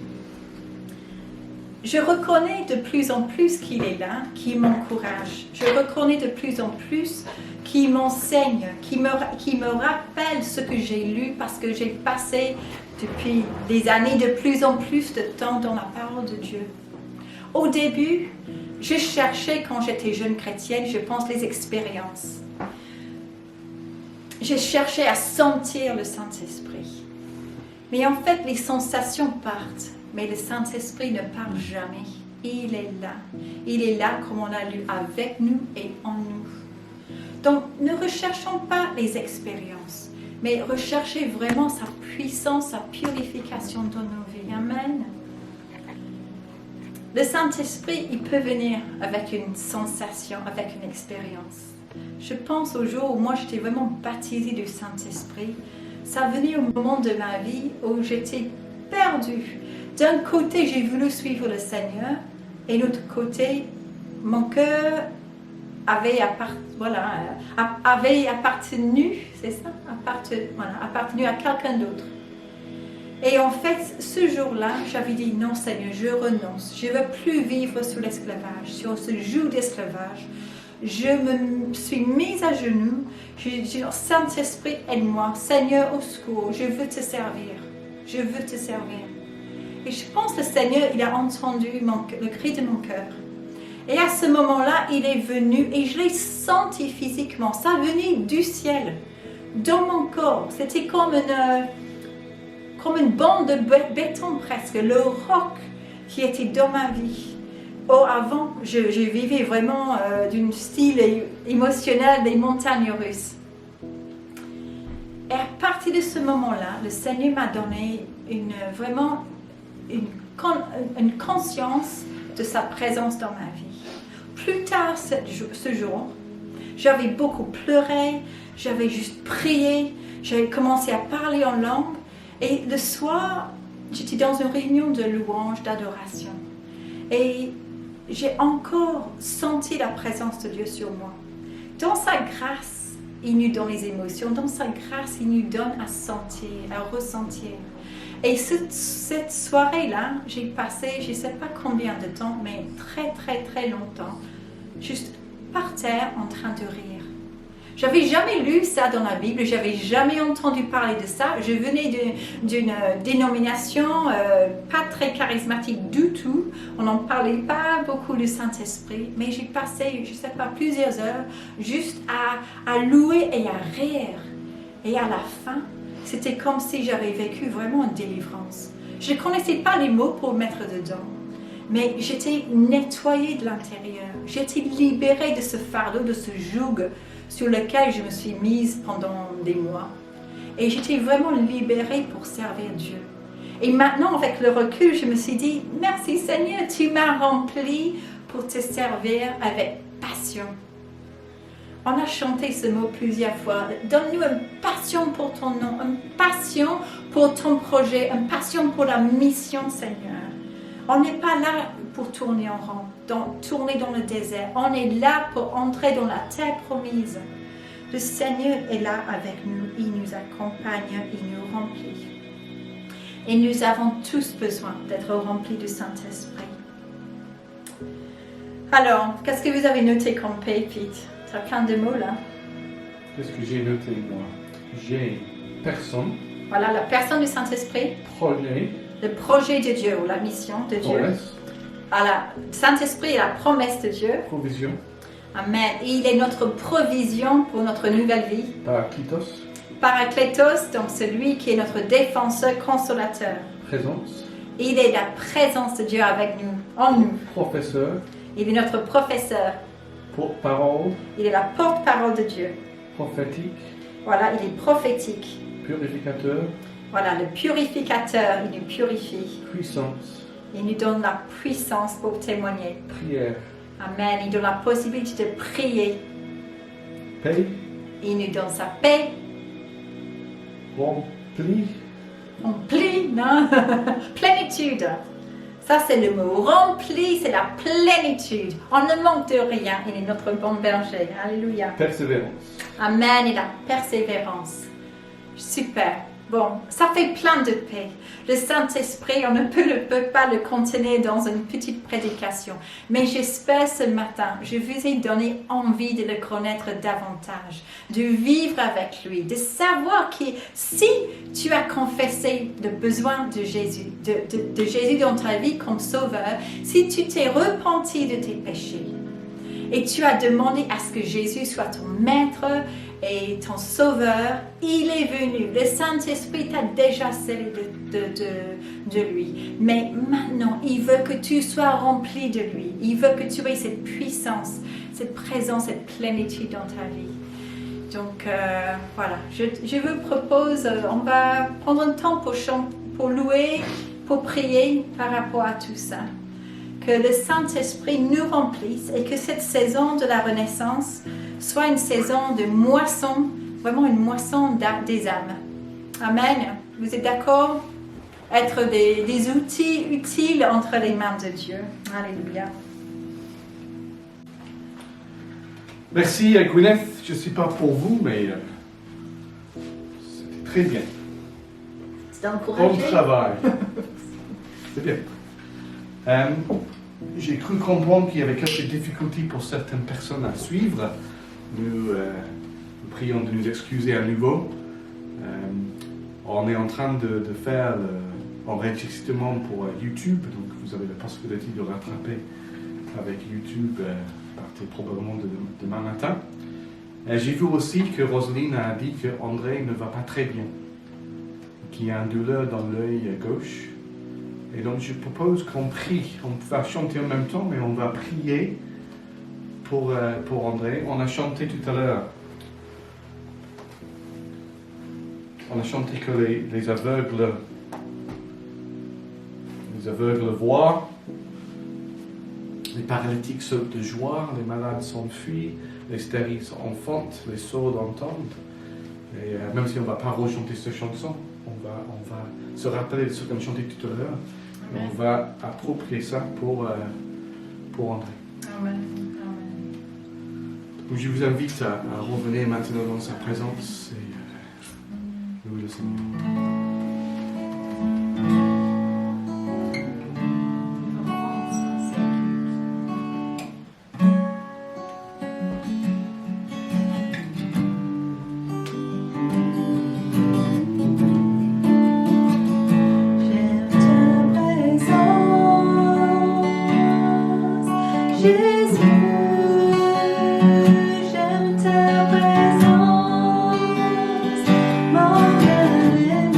je reconnais de plus en plus qu'il est là, qu'il m'encourage. Je reconnais de plus en plus qu'il m'enseigne, qu'il me rappelle ce que j'ai lu parce que j'ai passé depuis des années de plus en plus de temps dans la parole de Dieu. Au début, je cherchais quand j'étais jeune chrétienne, je pense, les expériences. Je cherchais à sentir le Saint-Esprit. Mais en fait, les sensations partent. Mais le Saint-Esprit ne part jamais. Il est là. Il est là, comme on a lu, avec nous et en nous. Donc, ne recherchons pas les expériences, mais recherchez vraiment sa puissance, sa purification dans nos vies. Amen. Le Saint-Esprit, il peut venir avec une sensation, avec une expérience. Je pense au jour où moi, j'étais vraiment baptisée du Saint-Esprit. Ça venait au moment de ma vie où j'étais perdue. D'un côté, j'ai voulu suivre le Seigneur, et de l'autre côté, mon cœur avait appartenu, c'est ça, appartenu à quelqu'un d'autre. Et en fait, ce jour-là, j'avais dit non, Seigneur, je renonce. Je ne veux plus vivre sous l'esclavage, sur ce joug d'esclavage. Je me suis mise à genoux. J'ai dit, Saint-Esprit, aide-moi. Seigneur, au secours, je veux te servir. Je veux te servir. Et je pense que le Seigneur, il a entendu le cri de mon cœur. Et à ce moment-là, il est venu et je l'ai senti physiquement. Ça venait du ciel, dans mon corps. C'était comme une bande de béton presque, le roc qui était dans ma vie. Oh, avant, je vivais vraiment d'un style émotionnel des montagnes russes. Et à partir de ce moment-là, le Seigneur m'a donné vraiment une conscience de sa présence dans ma vie. Plus tard ce jour, j'avais beaucoup pleuré, j'avais juste prié, j'avais commencé à parler en langue et le soir, j'étais dans une réunion de louange, d'adoration et j'ai encore senti la présence de Dieu sur moi. Dans sa grâce, il nous donne les émotions, dans sa grâce, il nous donne à sentir, à ressentir. Et cette soirée-là, j'ai passé, je ne sais pas combien de temps, mais très, très, très longtemps, juste par terre en train de rire. Je n'avais jamais lu ça dans la Bible, je n'avais jamais entendu parler de ça. Je venais d'une dénomination pas très charismatique du tout. On n'en parlait pas beaucoup du Saint-Esprit, mais j'ai passé, je ne sais pas, plusieurs heures juste à louer et à rire. Et à la fin, c'était comme si j'avais vécu vraiment une délivrance. Je ne connaissais pas les mots pour mettre dedans, mais j'étais nettoyée de l'intérieur. J'étais libérée de ce fardeau, de ce joug sur lequel je me suis mise pendant des mois. Et j'étais vraiment libérée pour servir Dieu. Et maintenant, avec le recul, je me suis dit, merci Seigneur, tu m'as remplie pour te servir avec passion. On a chanté ce mot plusieurs fois. Donne-nous une passion pour ton nom, une passion pour ton projet, une passion pour la mission, Seigneur. On n'est pas là pour tourner en rond, tourner dans le désert. On est là pour entrer dans la terre promise. Le Seigneur est là avec nous. Il nous accompagne, il nous remplit. Et nous avons tous besoin d'être remplis du Saint-Esprit. Alors, qu'est-ce que vous avez noté comme Pete? Tu as plein de mots là. Qu'est-ce que j'ai noté moi? J'ai personne. Voilà, la personne du Saint-Esprit. Projet. Le projet de Dieu ou la mission de Dieu. Promesse. Voilà, le Saint-Esprit est la promesse de Dieu. Provision. Amen. Il est notre provision pour notre nouvelle vie. Parakletos. Parakletos, donc celui qui est notre défenseur, consolateur. Présence. Il est la présence de Dieu avec nous, en nous. Professeur. Il est notre professeur. Porte-parole. Il est la porte-parole de Dieu. prophétique, Voilà, il est prophétique. purificateur, Voilà, le purificateur, il nous purifie. puissance, Il nous donne la puissance pour témoigner. prière, Amen. Il donne la possibilité de prier. paix, Il nous donne sa paix. rempli, Rempli, non? Plénitude. Ça, c'est le mot. Rempli, c'est la plénitude. On ne manque de rien. Il est notre bon berger. Alléluia. persévérance. Amen. Et la persévérance. Super. Bon, ça fait plein de paix. Le Saint-Esprit, on ne peut pas le contenir dans une petite prédication. Mais j'espère ce matin, je vous ai donné envie de le connaître davantage, de vivre avec lui, de savoir que si tu as confessé le besoin de Jésus, de Jésus dans ta vie comme sauveur, si tu t'es repenti de tes péchés, et tu as demandé à ce que Jésus soit ton maître et ton sauveur, il est venu. Le Saint-Esprit t'a déjà scellé de lui. Mais maintenant, il veut que tu sois rempli de lui. Il veut que tu aies cette puissance, cette présence, cette plénitude dans ta vie. Donc, voilà. Je vous propose, on va prendre un temps pour louer, pour prier par rapport à tout ça. Que le Saint-Esprit nous remplisse et que cette saison de la Renaissance soit une saison de moisson, vraiment une moisson des âmes. Amen. Vous êtes d'accord? Être des outils utiles entre les mains de Dieu. Alléluia. Merci Gwyneth, je ne sais pas pour vous, mais c'était très bien. C'est Bon encouragé. travail. C'est bien. J'ai cru comprendre qu'il y avait quelques difficultés pour certaines personnes à suivre. Nous prions de nous excuser à nouveau. On est en train de faire l'enregistrement pour YouTube, donc vous avez la possibilité de rattraper avec YouTube à partir probablement de demain matin. J'ai vu aussi que Roselyne a dit qu'André ne va pas très bien, qu'il y a une douleur dans l'œil gauche. Et donc je propose qu'on prie. On va chanter en même temps, mais on va prier pour André. On a chanté tout à l'heure. On a chanté que les aveugles voient, les paralytiques sautent de joie, les malades s'enfuient, les stériles enfantent, les sourds entendent. Et même si on ne va pas rechanter cette chanson, on va se rappeler de ce qu'on a chanté tout à l'heure. Et on va approprier ça pour André. Amen. Donc je vous invite à revenir maintenant dans sa présence et nous le Seigneur. J'aime ta présence, mon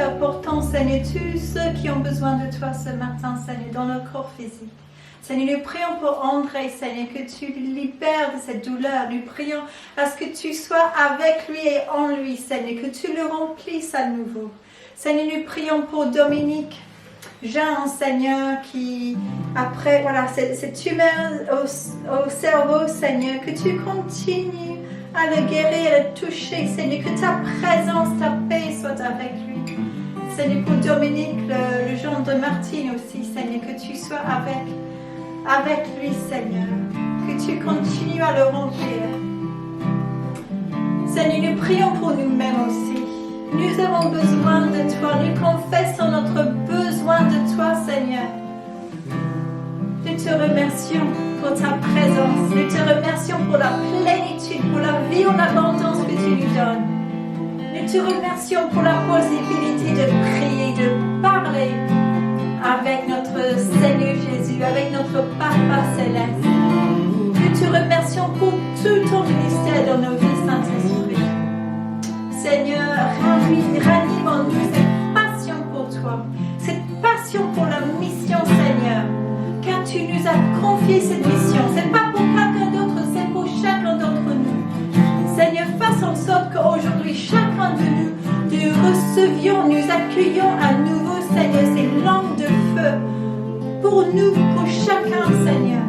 apportons, Seigneur, tous ceux qui ont besoin de toi ce matin, Seigneur, dans leur corps physique. Seigneur, nous prions pour André, Seigneur, que tu le libères de cette douleur. Nous prions à ce que tu sois avec lui et en lui, Seigneur, que tu le remplisses à nouveau. Seigneur, nous prions pour Dominique Jean, Seigneur, qui, après, voilà, cette tumeur au cerveau, Seigneur, que tu continues à le guérir, à le toucher, Seigneur, que ta présence, ta paix soit avec lui. Seigneur, pour Dominique, le gendre de Martine aussi, Seigneur, que tu sois avec lui, Seigneur, que tu continues à le remplir. Seigneur, nous prions pour nous-mêmes aussi. Nous avons besoin de toi. Nous confessons notre besoin de toi, Seigneur. Nous te remercions pour ta présence. Nous te remercions pour la plénitude, pour la vie en abondance que tu nous donnes. Nous te remercions pour la possibilité de prier, de parler avec notre Seigneur Jésus, avec notre Papa Céleste. Nous te remercions pour tout ton ministère dans nos vies, Saint-Esprit. Seigneur, ranime en nous cette passion pour toi, cette passion pour la mission, Seigneur, car tu nous as confié cette mission. Ce n'est pas pour quelqu'un d'autre, c'est pour chacun d'entre nous. Seigneur, fasse en sorte qu'aujourd'hui, chacun de nous recevions, nous accueillons à nouveau, Seigneur, ces langues de feu pour nous, pour chacun, Seigneur.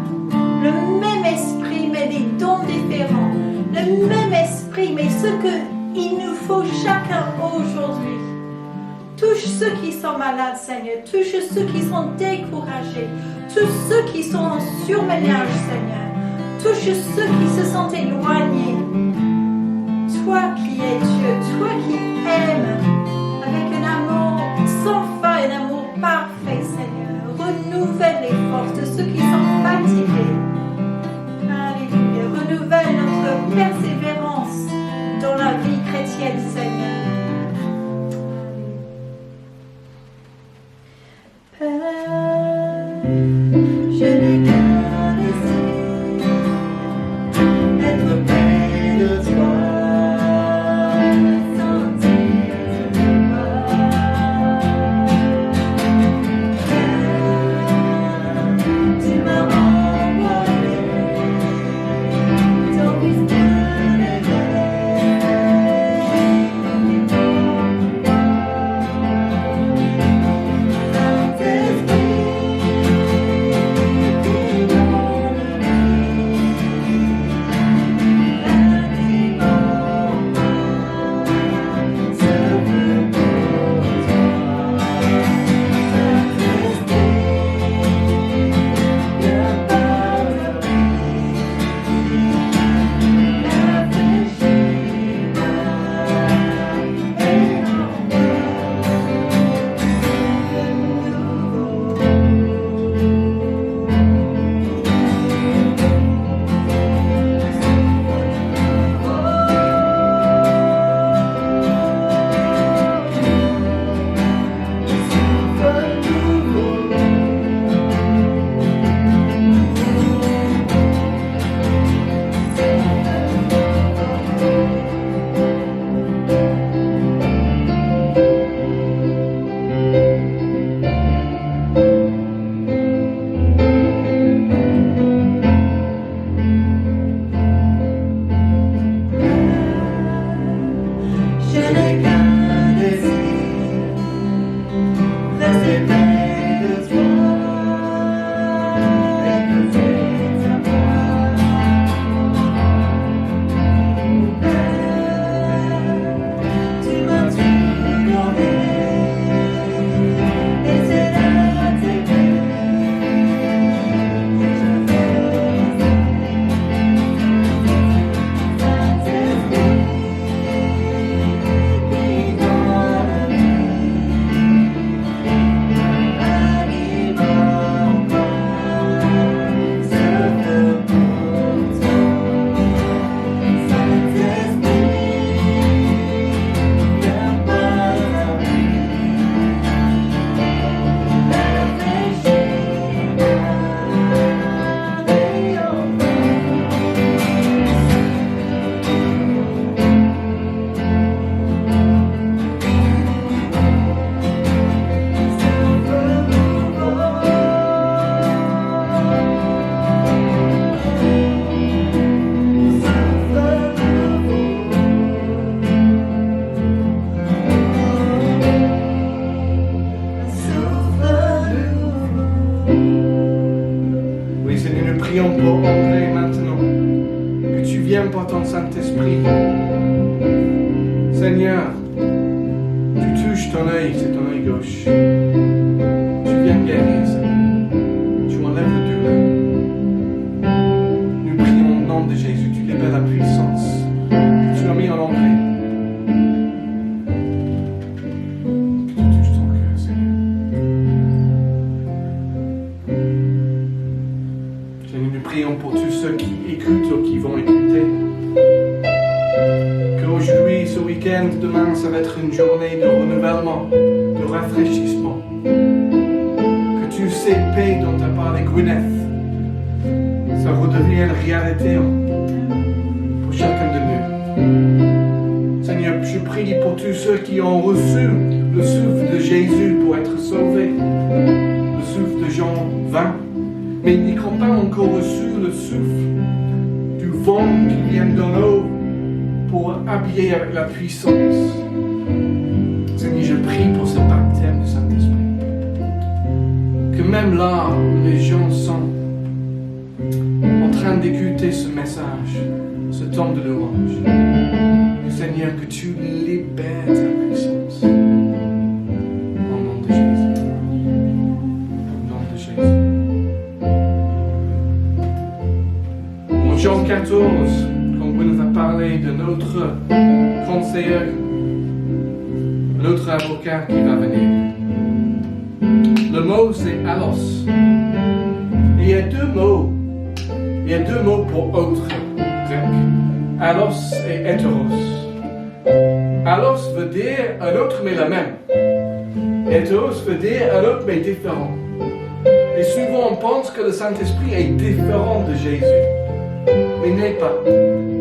Le même esprit, mais des dons différents. Le même esprit, mais ce qu'il nous faut chacun aujourd'hui. Touche ceux qui sont malades, Seigneur. Touche ceux qui sont découragés. Touche ceux qui sont en surménage, Seigneur. Touche ceux qui se sentent éloignés. Toi qui es Dieu, toi qui aimes avec un amour sans fin, un amour parfait, Seigneur. Renouvelle les forces de ceux qui sont fatigués. Alléluia. Renouvelle notre persévérance dans la vie chrétienne, Seigneur. Père, je n'ai qu'un désir, être près de toi. ton œil, c'est ton œil gauche. Tu viens guérir, Seigneur. Tu enlèves le douleur. Nous prions au nom de Jésus. Tu libères la puissance que tu as mis en entrée. Que tu touches ton cœur, Seigneur. Seigneur, nous prions pour tous ceux qui écoutent ou qui vont écouter. Qu'aujourd'hui, ce week-end, demain, ça va être une journée de renouvellement, de rafraîchissement. Que tu sais, paix dont tu as parlé, Gwyneth, ça redevienne réalité pour chacun de nous. Seigneur, je prie pour tous ceux qui ont reçu le souffle de Jésus pour être sauvés, le souffle de Jean 20, mais ils n'ont pas encore reçu le souffle du vent qui vient de l'eau pour habiller avec la puissance. Seigneur, je prie pour ce baptême du Saint-Esprit. Que même là où les gens sont en train d'écouter ce message, ce temps de louange, Seigneur, que tu libères ta puissance. Au nom de Jésus. Au nom de Jésus. En Jean 14, quand Gwyneth a parlé de notre conseiller, notre avocat qui va venir, le mot c'est allos. Et il y a deux mots. Il y a deux mots pour autre grec. Allos et hétéros. Allos veut dire un autre mais la même. Hétéros veut dire un autre mais différent. Et souvent on pense que le Saint-Esprit est différent de Jésus. Mais il n'est pas.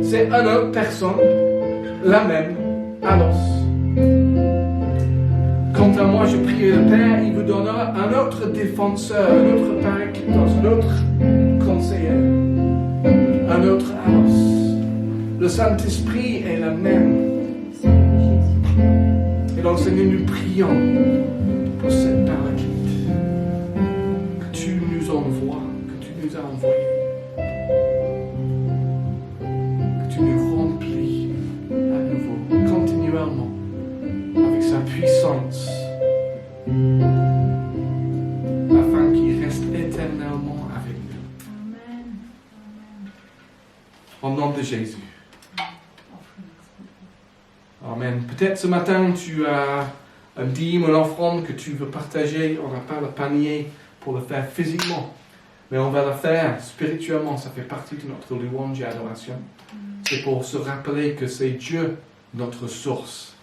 C'est une autre personne, la même, allos. Quant à moi, je prie le Père, il vous donnera un autre défenseur, un autre paraclétos, un autre conseiller, un autre allos. Le Saint-Esprit est le même. Et donc, Seigneur, nous prions pour cette paraclète que tu nous envoies, que tu nous as envoyé, que tu nous remplis à nouveau, continuellement, avec sa puissance, afin qu'il reste éternellement avec nous. Amen. Au nom de Jésus. Amen. Peut-être ce matin, tu as un dîme, une offrande que tu veux partager. On n'a pas le panier pour le faire physiquement, mais on va le faire spirituellement. Ça fait partie de notre louange et adoration. C'est pour se rappeler que c'est Dieu notre source.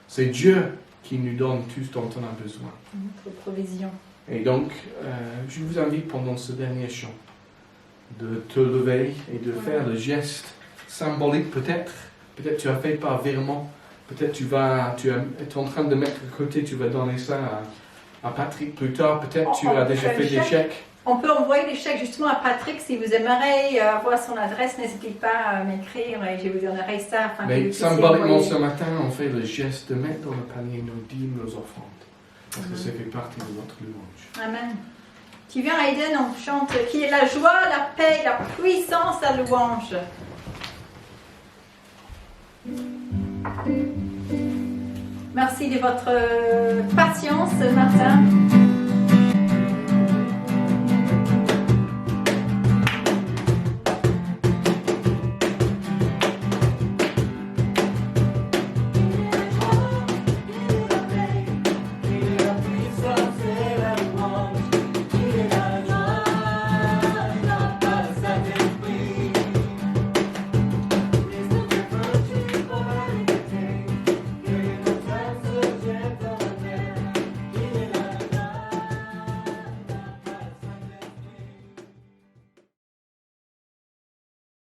C'est Dieu qui nous donne tout ce dont on a besoin. Notre provision. Et donc, je vous invite pendant ce dernier chant de te lever et de faire le geste symbolique peut-être. Peut-être tu as fait par virement. Peut-être tu es en train de mettre de côté, tu vas donner ça à Patrick plus tard. Peut-être tu as déjà fait des chèques. On peut envoyer des chèques justement à Patrick. Si vous aimeriez avoir son adresse, n'hésitez pas à m'écrire et je vous donnerai ça. Mais symboliquement ce matin, on fait le geste de mettre dans le panier nos dîmes, nos offrandes. Parce que ça fait partie de notre louange. Amen. Tu viens, Aiden, on chante qui est la joie, la paix, la puissance, la louange. Merci de votre patience ce matin.